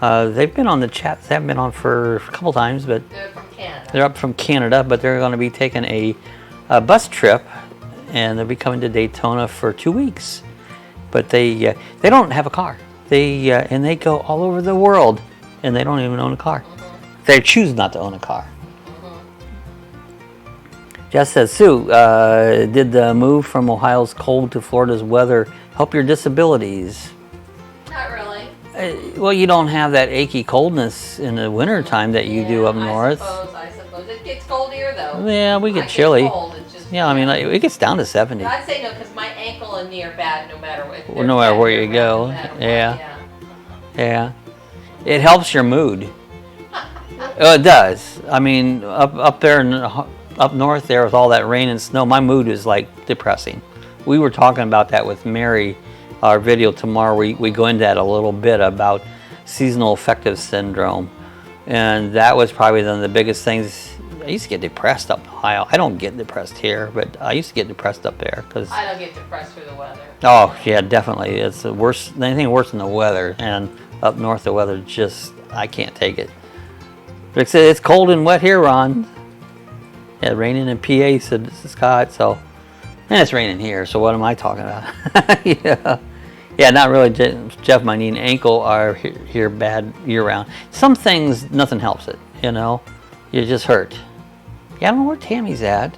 They've been on the chat. They haven't been on for a couple times, but they're from Canada. They're up from Canada, but they're going to be taking a bus trip, and they'll be coming to Daytona for 2 weeks. But they don't have a car. And they go all over the world, and they don't even own a car. Mm-hmm. They choose not to own a car. Mm-hmm. Jess says, Sue, did the move from Ohio's cold to Florida's weather help your disabilities. Not really. Well, you don't have that achy coldness in the winter time that you do up north. I suppose. It gets cold here, though. Yeah, we get chilly. Cold. It's just, yeah, I mean, like, it gets down to 70. I'd say no, because my ankle and knee are bad no matter what. Well, no matter where you go. Yeah. It helps your mood. It does. I mean, up there up north there with all that rain and snow, my mood is like depressing. We were talking about that with Mary. Our video tomorrow, we go into that a little bit about seasonal affective syndrome, and that was probably one of the biggest things. I used to get depressed up in Ohio. I don't get depressed here, but I used to get depressed up there because I don't get depressed for the weather. Oh yeah, definitely. It's the worst. Anything worse than the weather, and up north the weather just I can't take it. It's cold and wet here, Ron. Yeah, raining in PA, said Scott. So, and it's raining here. So what am I talking about? Yeah, not really. Jeff, my knee and ankle are here bad year round. Some things, nothing helps it. You just hurt. Yeah, I don't know where Tammy's at.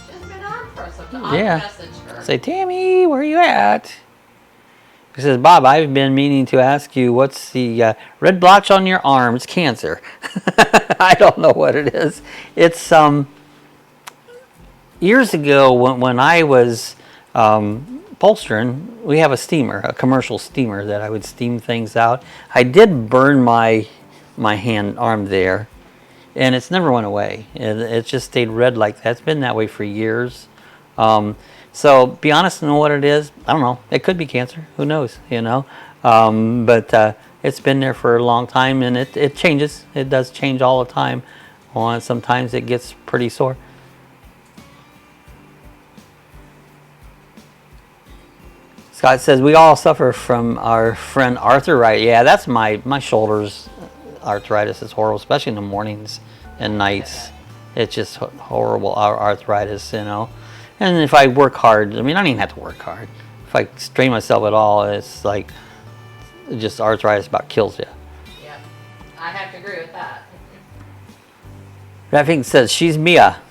She's been on for some time. Yeah. Message her. Say, Tammy, where are you at? He says, Bob, I've been meaning to ask you, what's the red blotch on your arm? It's cancer. I don't know what it is. It's years ago when I was upholstering, we have a steamer, a commercial steamer that I would steam things out. I did burn my arm there, and it's never went away. It just stayed red like that. It's been that way for years. So be honest, know what it is. I don't know. It could be cancer. Who knows? But it's been there for a long time, and it changes. It does change all the time. Sometimes it gets pretty sore. Scott says we all suffer from our friend arthritis. Yeah, that's my shoulders. Arthritis is horrible, especially in the mornings and nights. It's just horrible arthritis, And if I work hard, I mean, I don't even have to work hard. If I strain myself at all, it's like just arthritis about kills you. Yeah, I have to agree with that. Raffing says she's Mia.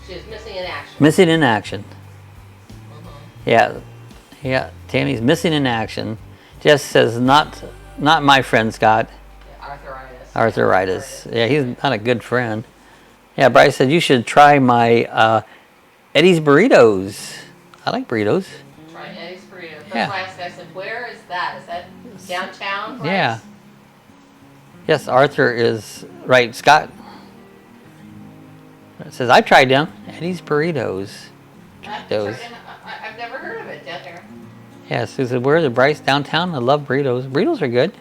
She's missing in action. Missing in action. Yeah. Tammy's missing in action. Jess says not my friend Scott. Yeah, Arthritis. Yeah, he's not a good friend. Yeah, Bryce said you should try my Eddie's Burritos. I like burritos. Try Eddie's Burritos. That's Yeah. why I said, where is that? Is that downtown? Bryce? Yeah. Yes, Arthur is right. Scott says I tried them. Eddie's Burritos. I've never heard of it down there. Yeah, Sue said, where's the Bryce downtown? I love burritos. Burritos are good.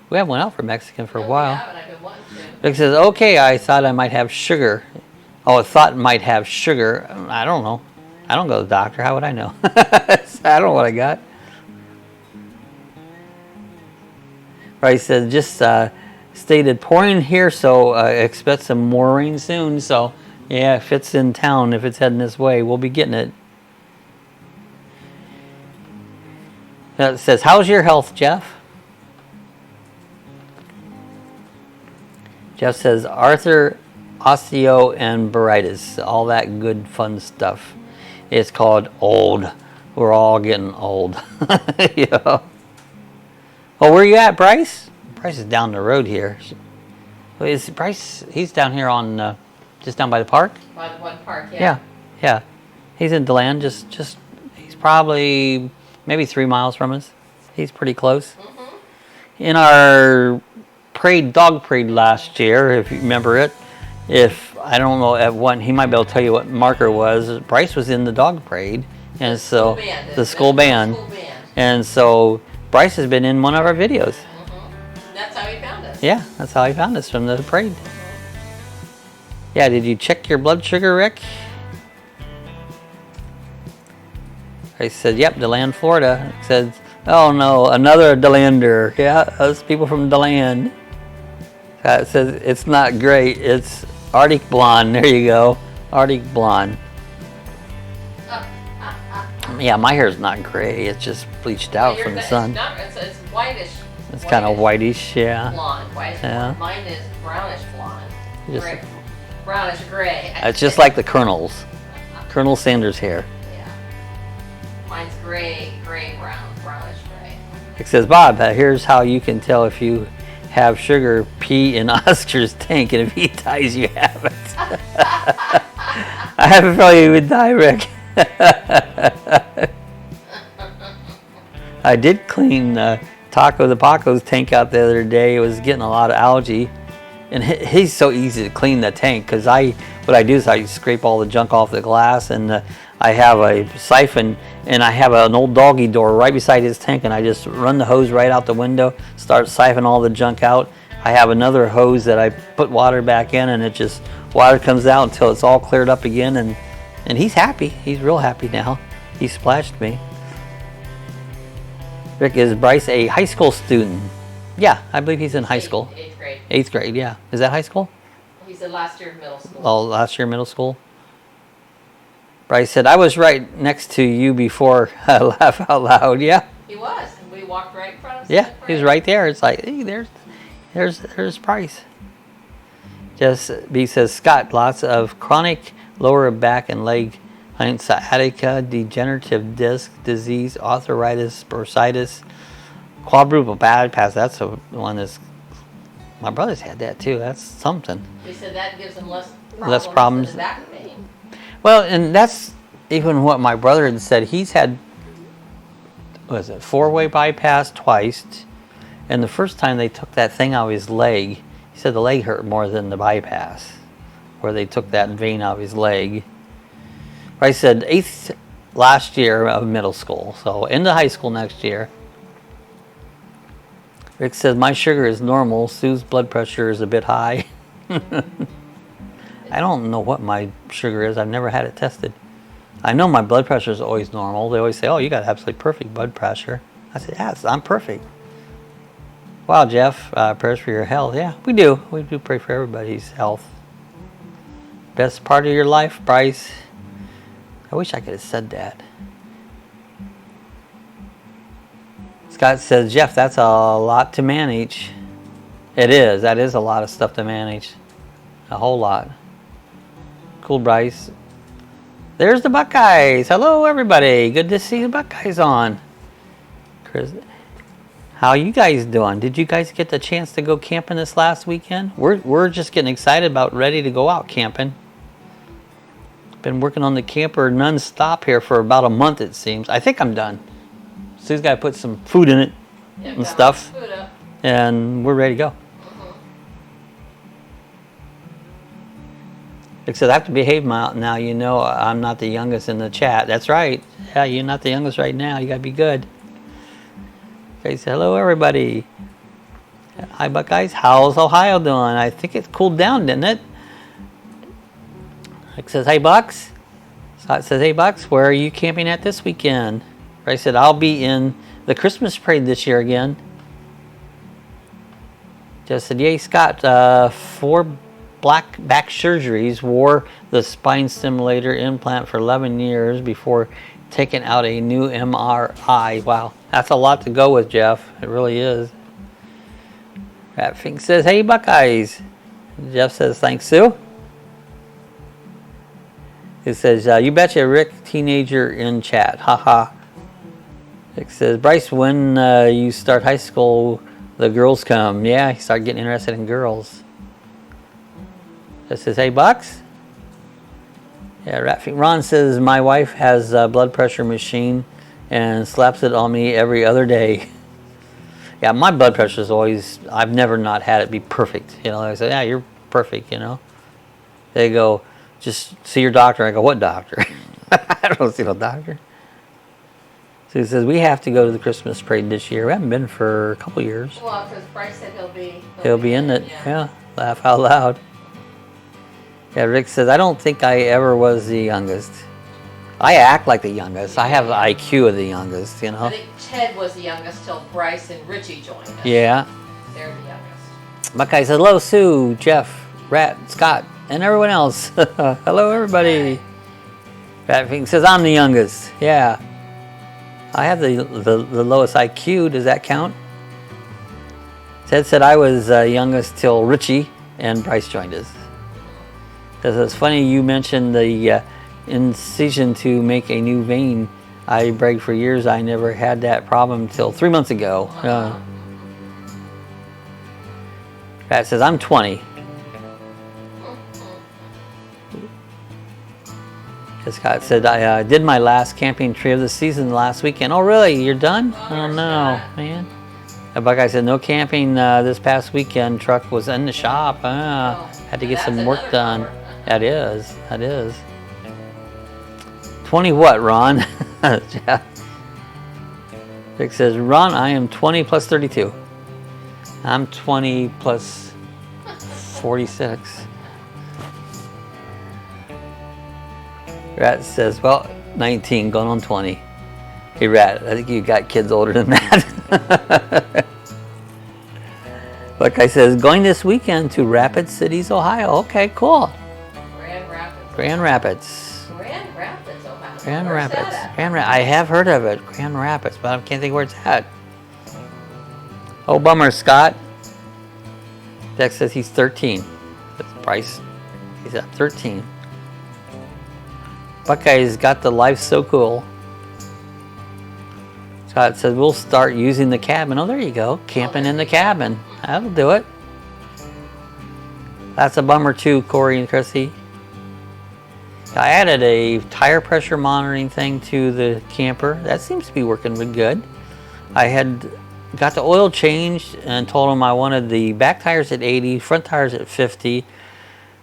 We haven't went out for Mexican for a while. Yeah, but I've been wanting to. Rick says, okay, I thought I might have sugar. Oh, I thought it might have sugar. I don't know. I don't go to the doctor. How would I know? I don't know what I got. Bryce said, just stated pouring here, so expect some more rain soon. So, yeah, if it's in town, if it's heading this way, we'll be getting it. It says, how's your health, Jeff? Jeff says, Arthur, osteo, and baritis. All that good, fun stuff. It's called old. We're all getting old. Yeah. Oh, where you at, Bryce? Bryce is down the road here. Is Bryce, he's down here on, just down by the park? By the one park, yeah. Yeah. He's in DeLand, just he's probably maybe 3 miles from us. He's pretty close. Mm-hmm. In our dog parade last year, if you remember it, I don't know at what, he might be able to tell you what marker was. Bryce was in the dog parade, and so the school band. And so Bryce has been in one of our videos. Mm-hmm. That's how he found us. Yeah, that's how he found us, from the parade. Yeah, did you check your blood sugar, Rick? I said, yep, DeLand, Florida. It said, oh no, another DeLander. Yeah, us people from DeLand. It says, it's not great. It's Arctic Blonde. There you go. Arctic Blonde. Yeah, my hair's not gray. It's just bleached out from the sun. It's whitish. It's kind of whitish, yeah. Blonde, whitish blonde. Mine is brownish blonde. Brownish gray. It's just like the Colonel's. Colonel Sanders' hair. Yeah. gray brownish gray. It says, Bob, here's how you can tell if you have sugar pee in Oscar's tank, and if he dies, you have it. I have a feeling he would die, Rick. I did clean Taco the Paco's tank out the other day. It was getting a lot of algae, and he's so easy to clean the tank because what I do is I scrape all the junk off the glass, and I have a siphon, and I have an old doggy door right beside his tank, and I just run the hose right out the window, start siphoning all the junk out. I have another hose that I put water back in, and it just water comes out until it's all cleared up again, and he's happy. He's real happy now. He splashed me. Rick, is Bryce a high school student? Yeah, I believe he's in high school. 8th grade. 8th grade, yeah. Is that high school? He's in last year of middle school. Oh, last year middle school. Bryce said, I was right next to you before. Laugh out loud. Yeah. He was. We walked right in front of him. Yeah, he's right there. It's like, hey, there's Bryce. Just B says, Scott, lots of chronic lower back and leg sciatica, degenerative disc disease, arthritis, bursitis, quadruple bypass. That's the one that's, my brother's had that too. That's something. They said that gives him less problems than back pain. Well, and that's even what my brother had said. He's had, what was it, 4-way bypass twice, and the first time they took that thing out of his leg, he said the leg hurt more than the bypass, where they took that vein out of his leg. I said 8th last year of middle school, so into high school next year. Rick says, my sugar is normal. Sue's blood pressure is a bit high. I don't know what my sugar is. I've never had it tested. I know my blood pressure is always normal. They always say, oh, you got absolutely perfect blood pressure. I said, yes, I'm perfect. Wow, Jeff, prayers for your health. Yeah, we do. We do pray for everybody's health. Best part of your life, Bryce? I wish I could have said that. Scott says, Jeff, that's a lot to manage. It is. That is a lot of stuff to manage. A whole lot. Cool, Bryce. There's the Buckeyes. Hello, everybody. Good to see the Buckeyes on. Chris, how you guys doing? Did you guys get the chance to go camping this last weekend? We're just getting excited about ready to go out camping. Been working on the camper non-stop here for about a month, it seems. I think I'm done. Sue's got to put some food in it and stuff, and we're ready to go. Except I have to behave now. You know I'm not the youngest in the chat. That's right. Yeah, you're not the youngest right now. You got to be good. Okay, so hello, everybody. Hi, Buckeyes. How's Ohio doing? I think it cooled down, didn't it? It says, hey, Bucks. Scott says, hey, Bucks, where are you camping at this weekend? I said, I'll be in the Christmas parade this year again. Just said, yay, Scott. 4 black back surgeries, wore the spine stimulator implant for 11 years before taking out a new MRI. Wow, that's a lot to go with, Jeff. It really is. Ratfink says, hey, Buckeyes. Jeff says, thanks, Sue. It says, you betcha, Rick, teenager in chat. Haha. It says, Bryce, when you start high school, the girls come. Yeah, you start getting interested in girls. It says, hey, Bucks. Yeah, Ron says, my wife has a blood pressure machine and slaps it on me every other day. Yeah, my blood pressure is always, I've never not had it be perfect. You know, I say, yeah, you're perfect, you know. They go, just see your doctor. I go, what doctor? I don't see no doctor. So he says, we have to go to the Christmas parade this year. We haven't been for a couple years. Well, because Bryce said he'll be in it. Yeah, laugh out loud. Yeah, Rick says, I don't think I ever was the youngest. I act like the youngest. I have the IQ of the youngest, you know. I think Ted was the youngest till Bryce and Richie joined us. Yeah. They're the youngest. Buckeye says, hello, Sue, Jeff, Rat, Scott, and everyone else. Hello, everybody. Ratfink says, I'm the youngest. Yeah. I have the lowest IQ. Does that count? Ted said I was youngest till Richie and Bryce joined us. It's funny you mentioned the incision to make a new vein. I bragged for years I never had that problem until 3 months ago. Pat says, I'm 20. Scott said, I did my last camping trip of the season last weekend. Oh, really? You're done? Oh, no, man. Buckeye said, no camping this past weekend. Truck was in the shop. Had to get some work done. That is. 20 what, Ron? Yeah. Rick says, Ron, I am 20 plus 32. I'm 20 plus 46. Rat says, well, 19, going on 20. Hey, Rat, I think you got kids older than that. Buckeye says, going this weekend to Rapid Cities, Ohio. Okay, cool. Grand Rapids, Ohio. Grand Rapids. I have heard of it, Grand Rapids, but I can't think where it's at. Oh, bummer, Scott. Dex says he's 13. That's Bryce. He's at 13. Buckeye's got the life so cool. Scott says we'll start using the cabin. Oh, there you go. Camping in the cabin. That'll do it. That's a bummer too, Corey and Chrissy. I added a tire pressure monitoring thing to the camper. That seems to be working really good. I had got the oil changed and told them I wanted the back tires at 80, front tires at 50.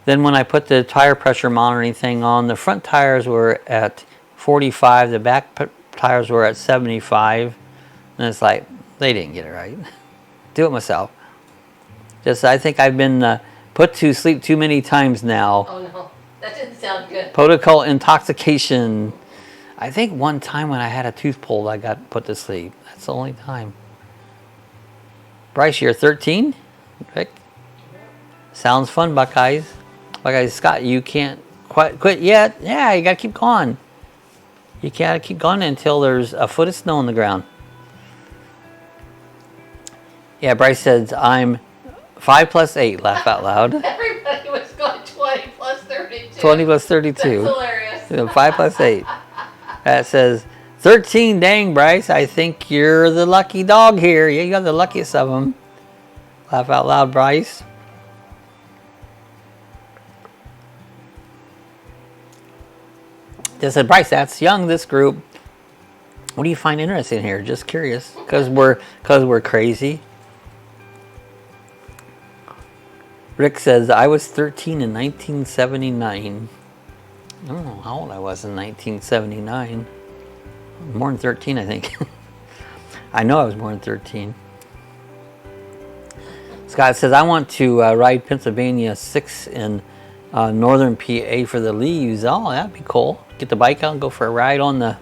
Then when I put the tire pressure monitoring thing on, the front tires were at 45, the back tires were at 75. And it's like, they didn't get it right. Do it myself. I think I've been put to sleep too many times now. Oh no, that didn't sound good. Protocol intoxication. I think one time when I had a tooth pulled, I got put to sleep. That's the only time. Bryce, you're 13? Rick? Sounds fun, Buckeyes. Buckeyes, Scott, you can't quit yet. Yeah, you got to keep going. You got to keep going until there's a foot of snow on the ground. Yeah, Bryce says, I'm 5 plus 8. Laugh out loud. Everybody was going 20 plus 32. 20 plus 32. That's hilarious. 5 plus 8. That says, 13, dang, Bryce. I think you're the lucky dog here. Yeah, you got the luckiest of them. Laugh out loud, Bryce. They said, Bryce, that's young, this group. What do you find interesting here? Just curious. Because we're crazy. Rick says, I was 13 in 1979. I don't know how old I was in 1979. More than 13, I think. I know I was more than 13. Scott says, I want to ride Pennsylvania 6 in northern PA for the leaves. Oh, that'd be cool. Get the bike out and go for a ride on the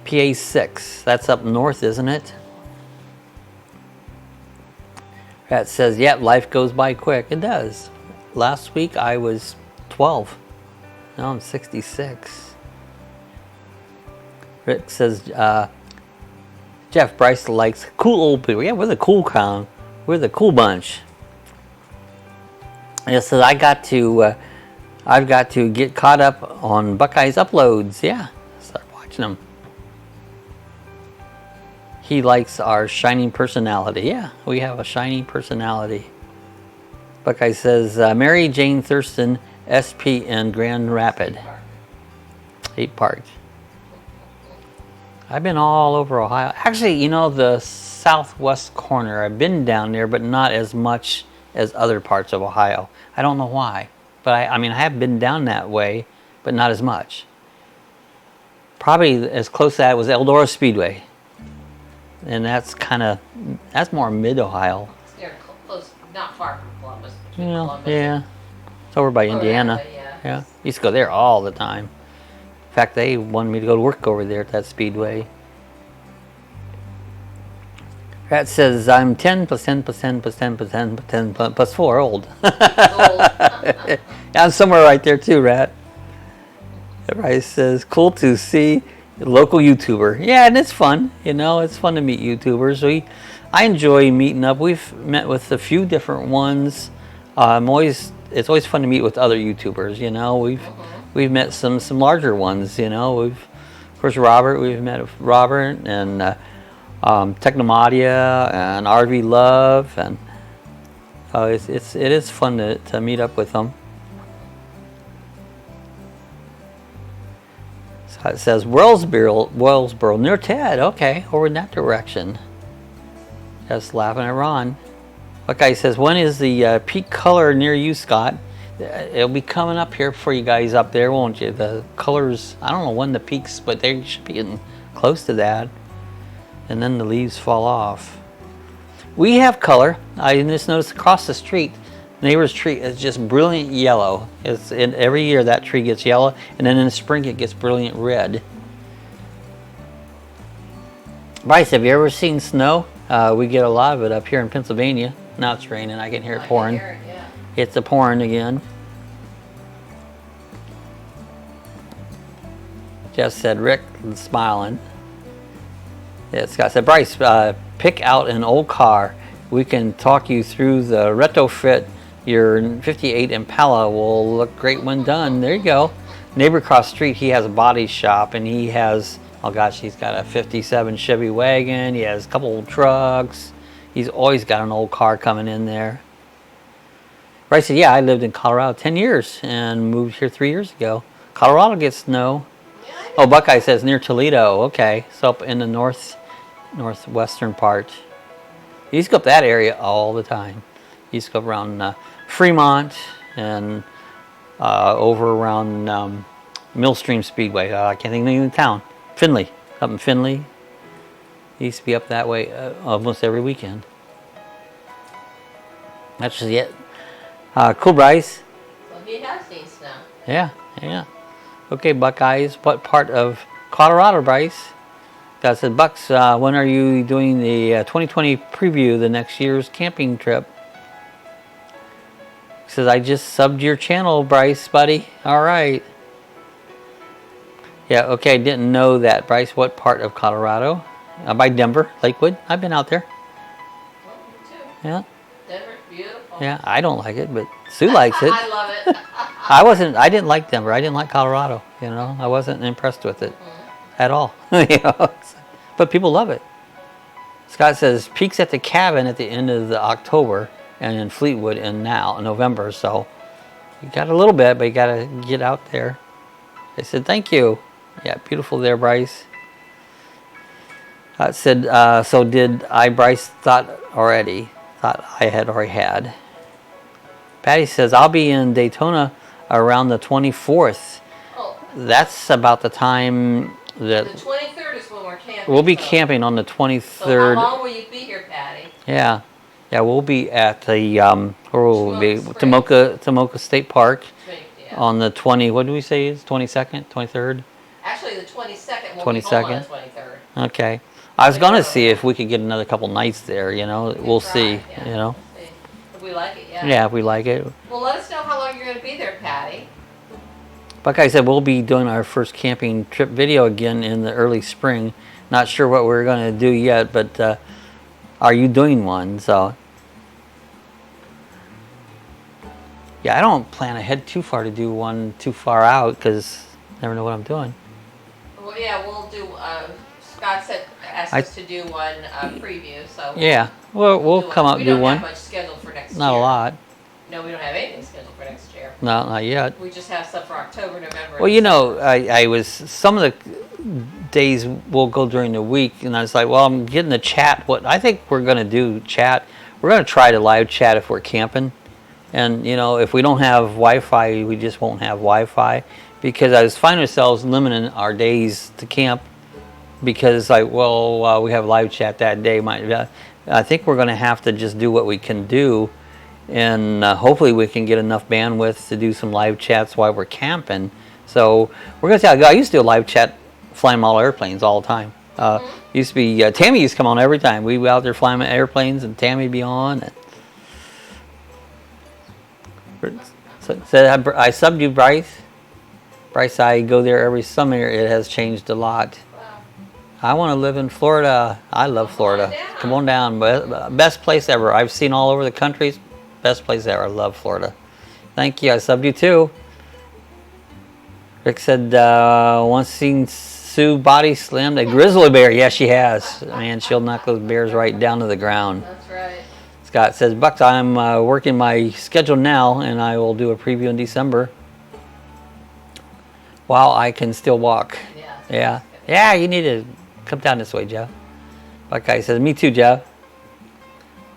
PA 6. That's up north, isn't it? Rat says, yep, life goes by quick. It does. Last week I was 12. Now I'm 66. Rick says, Jeff, Bryce likes cool old people. Yeah, we're the cool crowd. We're the cool bunch. And it says, I've got to get caught up on Buckeye's uploads. Yeah, start watching them. He likes our shining personality. Yeah, we have a shining personality. Buckeye says, Mary Jane Thurston, SP in Grand Rapid. 8 Park. I've been all over Ohio. Actually, you know, the southwest corner, I've been down there, but not as much as other parts of Ohio. I don't know why. But I mean, I have been down that way, but not as much. Probably as close to that was Eldora Speedway. And that's more mid-Ohio. They're close, not far from Columbus. You know, Columbus. yeah. It's over by Indiana. Yeah. Used to go there all the time. In fact, they wanted me to go to work over there at that speedway. Rat says, I'm 10 plus 10 plus 10 plus 10 plus 10 plus 10 plus 4 old. Yeah, I'm somewhere right there too, Rat. Everybody says, cool to see a local YouTuber. Yeah, and it's fun. You know, it's fun to meet YouTubers. I enjoy meeting up. We've met with a few different ones. It's always fun to meet with other YouTubers. You know, we've met some larger ones. You know, course, Robert, we've met with Robert, and Technomadia, and RV Love, and it is fun to meet up with them. So it says Wellsboro near Ted. Okay, over in that direction. Just laughing at Ron. Okay, he says, when is the peak color near you, Scott? It'll be coming up here for you guys up there, won't you? The colors, I don't know when the peaks, but they should be getting close to that. And then the leaves fall off. We have color. I just noticed across the street, neighbor's tree is just brilliant yellow. Every year that tree gets yellow, and then in the spring it gets brilliant red. Bryce, have you ever seen snow? We get a lot of it up here in Pennsylvania. Now it's raining. I can hear it pouring. It's a pouring again. Jeff said, Rick, smiling. Yeah, Scott said, Bryce, pick out an old car. We can talk you through the retrofit. Your 58 Impala will look great when done. There you go. Neighbor across the street, he has a body shop, and he has, oh gosh, he's got a 57 Chevy wagon. He has a couple old trucks. He's always got an old car coming in there. Bryce said, yeah, I lived in Colorado 10 years and moved here 3 years ago. Colorado gets snow. Oh, Buckeye says near Toledo. Okay, so up in the northwestern part. He used to go up that area all the time. He used to go around Fremont and over around Millstream Speedway. I can't think of the name of the town. Findlay. Up in Findlay. He used to be up that way almost every weekend. That's just it. Cool, Bryce. Well, he has seen snow. Yeah, yeah. Okay, Buckeyes. What part of Colorado, Bryce? God said, Bucks, when are you doing the 2020 preview, the next year's camping trip? He says, I just subbed your channel, Bryce, buddy. All right. Yeah, okay, didn't know that, Bryce. What part of Colorado? By Denver, Lakewood. I've been out there. Well, me too. Yeah. Denver's beautiful. Yeah, I don't like it, but Sue likes it. I love it. I didn't like Denver. I didn't like Colorado, you know. I wasn't impressed with it at all. You know? But people love it. Scott says, peaks at the cabin at the end of the October and in Fleetwood in November. So you got a little bit, but you got to get out there. They said, thank you. Yeah, beautiful there, Bryce. Said, so did I, Bryce, thought I had already had. Patty says, I'll be in Daytona around the 24th. Oh. That's about the time that... The 23rd is when we're camping. We'll be camping on the 23rd. So how long will you be here, Patty? Yeah. Yeah, we'll be at the, where will we be? Tomoka State Park on the what do we say is 22nd, 23rd? Actually, the 22nd. We'll be home on the 23rd. Okay. I was going to see if we could get another couple nights there, you know. We'll see, yeah. you know. If we like it, yeah. Yeah, if we like it. Well, let us know how long you're going to be there, Patty. Buckeye said we'll be doing our first camping trip video again in the early spring. Not sure what we're going to do yet, but are you doing one? So, yeah, I don't plan ahead too far to do one too far out because I never know what I'm doing. Well, yeah, we'll do, Scott asked us to do one preview, so... Yeah, we'll come out and do one. We don't have much scheduled for next year. Not a lot. No, we don't have anything scheduled for next year. No, not yet. We just have stuff for October, November. Well, you know, I was, some of the days will go during the week, and I was like, well, I'm getting the chat. What I think we're going to do, chat, we're going to try to live chat if we're camping. And, you know, if we don't have Wi-Fi, we just won't have Wi-Fi. Because I was finding ourselves limiting our days to camp because, like, well, we have live chat that day. I think we're going to have to just do what we can do, and hopefully we can get enough bandwidth to do some live chats while we're camping. So we're going to see. I used to do a live chat flying model airplanes all the time. Used to be Tammy used to come on every time. We'd be out there flying airplanes, and Tammy would be on. So I subbed you, Bryce. Bryce, I go there every summer. It has changed a lot. Wow. I want to live in Florida. I love Florida. Come on down. Best place ever. I've seen all over the countries. Best place ever. I love Florida. Thank you. I subbed you too. Rick said, once seen Sue body slammed a grizzly bear. Yes, she has. Man, she'll knock those bears right down to the ground. That's right. Scott says, Bucks, I'm working my schedule now, and I will do a preview in December while I can still walk. Yeah. Yeah, you need to come down this way, Jeff. Buckeye says, me too, Jeff.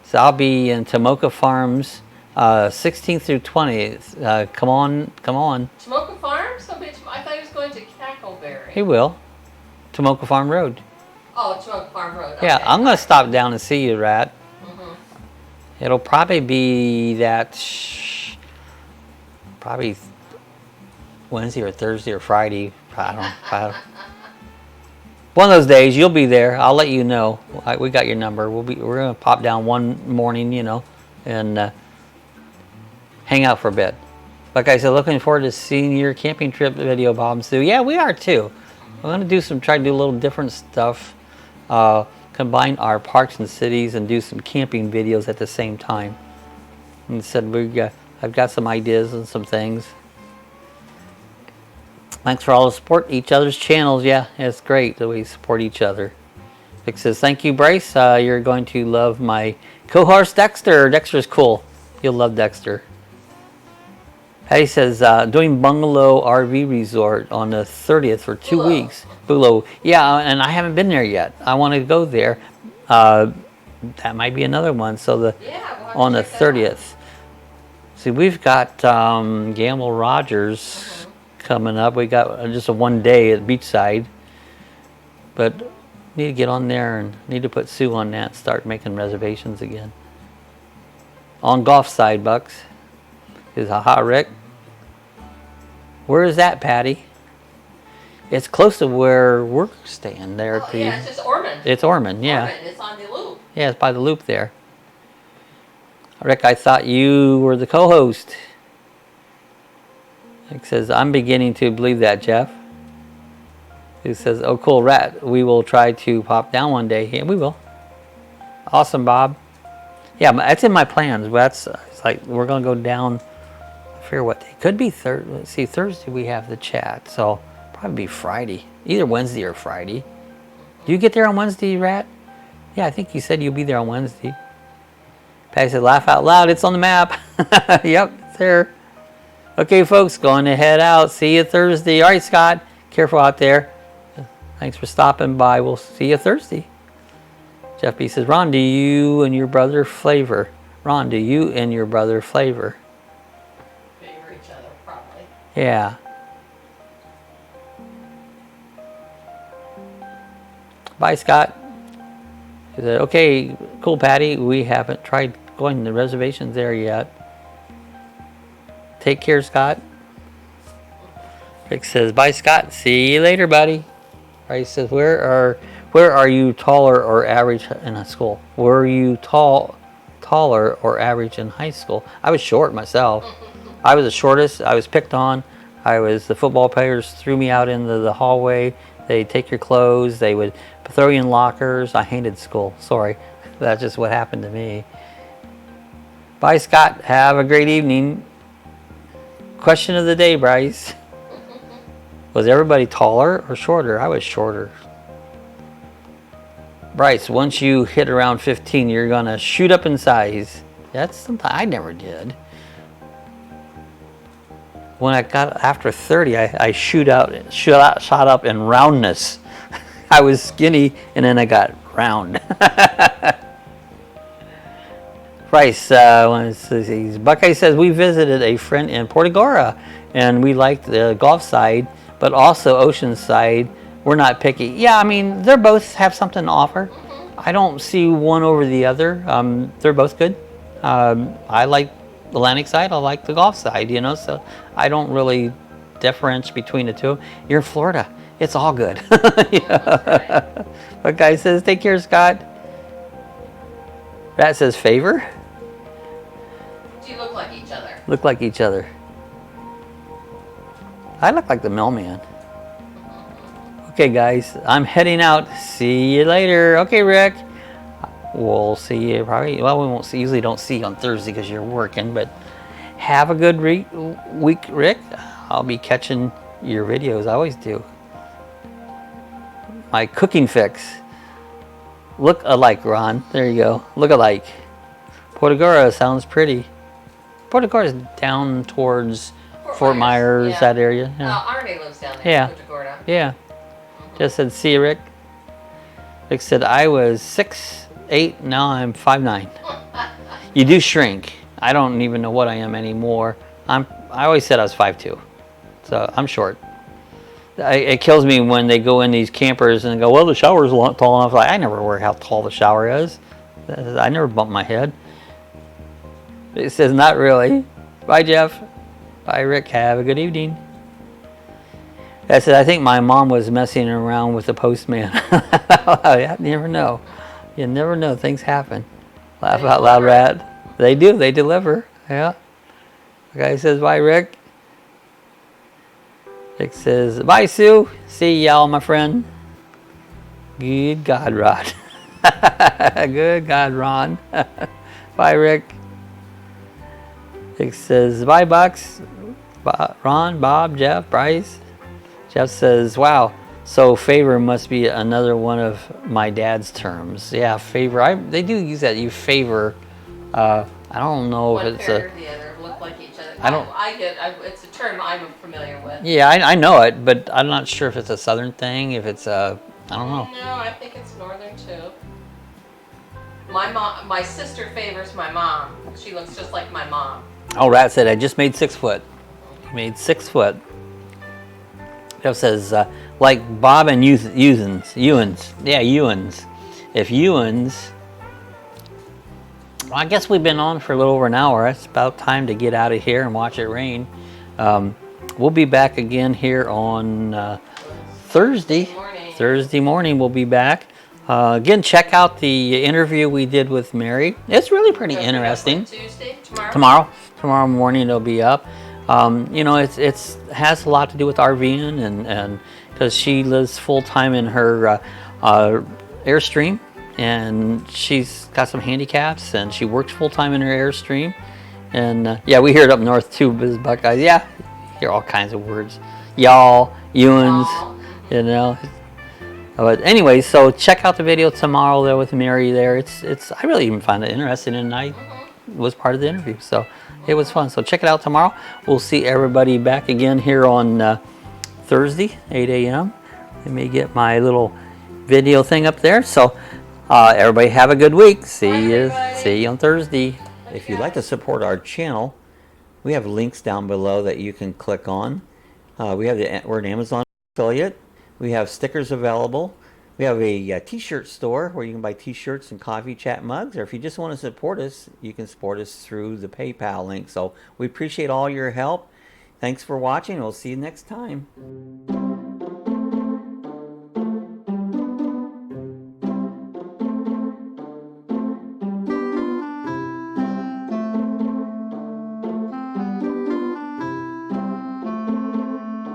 So I'll be in Tomoka Farms 16th through 20th. Come on. Tomoka Farms? I thought he was going to Cackleberry. He will. Tomoka Farm Road. Oh, Tomoka Farm Road. Okay. Yeah, I'm going to stop down and see you, Rat. It'll probably be that, probably Wednesday or Thursday or Friday. I don't. One of those days you'll be there. I'll let you know. We got your number. We're gonna pop down one morning, you know, and hang out for a bit. Like I said, looking forward to seeing your camping trip video, Bob and Sue. Yeah, we are too. I'm gonna try to do a little different stuff. Combine our parks and cities and do some camping videos at the same time. And said I've got some ideas and some things. Thanks for all the support each other's channels. Yeah, it's great that we support each other. Vic says, thank you, Bryce. You're going to love my co-host Dexter. Dexter's cool. You'll love Dexter. Patty says, doing Bungalow RV Resort on the 30th for 2 weeks. Bungalow. Yeah, and I haven't been there yet. I want to go there. That might be another one. So we'll on the 30th. See, we've got Gamble Rogers coming up. We got just a 1 day at Beachside. But need to get on there and need to put Sue on that and start making reservations again. On golf side, Bucks. Is haha, Rick. Where is that, Patty? It's close to where we're staying there. Yeah, it's just Ormond. It's Ormond, yeah. Ormond. It's on the loop. Yeah, it's by the loop there. Rick, I thought you were the co-host. Rick says, I'm beginning to believe that, Jeff. He says, oh, cool, Rat. We will try to pop down one day. Yeah, we will. Awesome, Bob. Yeah, that's in my plans. But it's like we're going to go down. I forget what day. Could be Thursday. Let's see, Thursday we have the chat. So probably be Friday. Either Wednesday or Friday. Do you get there on Wednesday, Rat? Yeah, I think you said you'll be there on Wednesday. Patty said, laugh out loud. It's on the map. Yep, it's there. Okay, folks, going to head out. See you Thursday. All right, Scott. Careful out there. Thanks for stopping by. We'll see you Thursday. Jeff B says, Ron, do you and your brother flavor? Ron, do you and your brother flavor? Favor each other, probably. Yeah. Bye, Scott. He said, okay, cool, Patty. We haven't tried going to the reservations there yet. Take care, Scott. Rick says, bye, Scott. See you later, buddy. Right, says, where are you taller or average in high school? Were you taller or average in high school? I was short myself. I was the shortest. I was picked on. The football players threw me out into the hallway. They'd take your clothes. They would throw you in lockers. I hated school. Sorry. That's just what happened to me. Bye, Scott. Have a great evening. Question of the day, Bryce. Was everybody taller or shorter? I was shorter. Bryce, once you hit around 15, you're going to shoot up in size. That's something I never did. When I got after 30, I shot up in roundness. I was skinny, and then I got round. Bryce, Buckeye says, we visited a friend in Portagora, and we liked the golf side, but also ocean side. We're not picky. Yeah, I mean, they both have something to offer. I don't see one over the other. They're both good. I like the Atlantic side. I like the golf side, you know, so I don't really differentiate between the two. You're in Florida. It's all good. Yeah. Buckeye says, take care, Scott. Rat says, favor? Do you look like each other? Look like each other. I look like the mailman. Okay, guys, I'm heading out. See you later. Okay, Rick. We'll see you probably. Well, we won't see. Usually don't see you on Thursday because you're working. But have a good week, Rick. I'll be catching your videos. I always do. my cooking fix. Look alike, Ron. There you go. Look alike. Portagora sounds pretty. Portagora is down towards Fort Myers, yeah. that area. Yeah. Arnie lives down there. Yeah. Portagora. Yeah. Just said, see you, Rick. Rick said, I was 6'8", now I'm 5'9". You do shrink. I don't even know what I am anymore. I always said I was 5'2", so I'm short. It kills me when they go in these campers and go, well, the shower's tall enough. Like, I never worry how tall the shower is. I never bump my head. It says, not really. Bye, Jeff. Bye, Rick. Have a good evening. I said, I think my mom was messing around with the postman. You never know. You never know. Things happen. Laugh out loud, Rat. They do. They deliver. Yeah. The guy says, bye, Rick. Rick says, bye, Sue. See y'all, my friend. Good God, Rod. Good God, Ron. Bye, Rick. Rick says, bye, Bucks. Ron, Bob, Jeff, Bryce. Jeff says, wow, so favor must be another one of my dad's terms. Yeah, favor. They do use that. You favor. I don't know one if it's or the other look like each other. It's a term I'm familiar with. Yeah, I know it, but I'm not sure if it's a southern thing, if it's a, I don't know. No, I think it's northern too. My sister favors my mom. She looks just like my mom. Oh, Rat said, I just made 6 foot. Made 6 foot. Jeff says, like Bob and Ewans. Yeah, Ewans. If Ewans, well, I guess we've been on for a little over an hour. It's about time to get out of here and watch it rain. We'll be back again here on Thursday. Thursday morning we'll be back. Again, check out the interview we did with Mary. It's really pretty interesting. Tuesday? Tomorrow morning it'll be up. You know, it has a lot to do with RVing and because she lives full time in her Airstream, and she's got some handicaps, and she works full time in her Airstream. And yeah, we hear it up north too, Biz Buckeyes. Yeah, you hear all kinds of words. Y'all, Ewans, you know. But anyway, so check out the video tomorrow there with Mary there. I really even found it interesting, and I was part of the interview, so it was fun. So check it out tomorrow. We'll see everybody back again here on Thursday, 8 a.m. Let me get my little video thing up there. So everybody have a good week. See you on Thursday. If you'd like to support our channel, we have links down below that you can click on. We're an Amazon affiliate. We have stickers available. We have a t-shirt store where you can buy t-shirts and coffee chat mugs. Or if you just want to support us, you can support us through the PayPal link. So we appreciate all your help. Thanks for watching. We'll see you next time.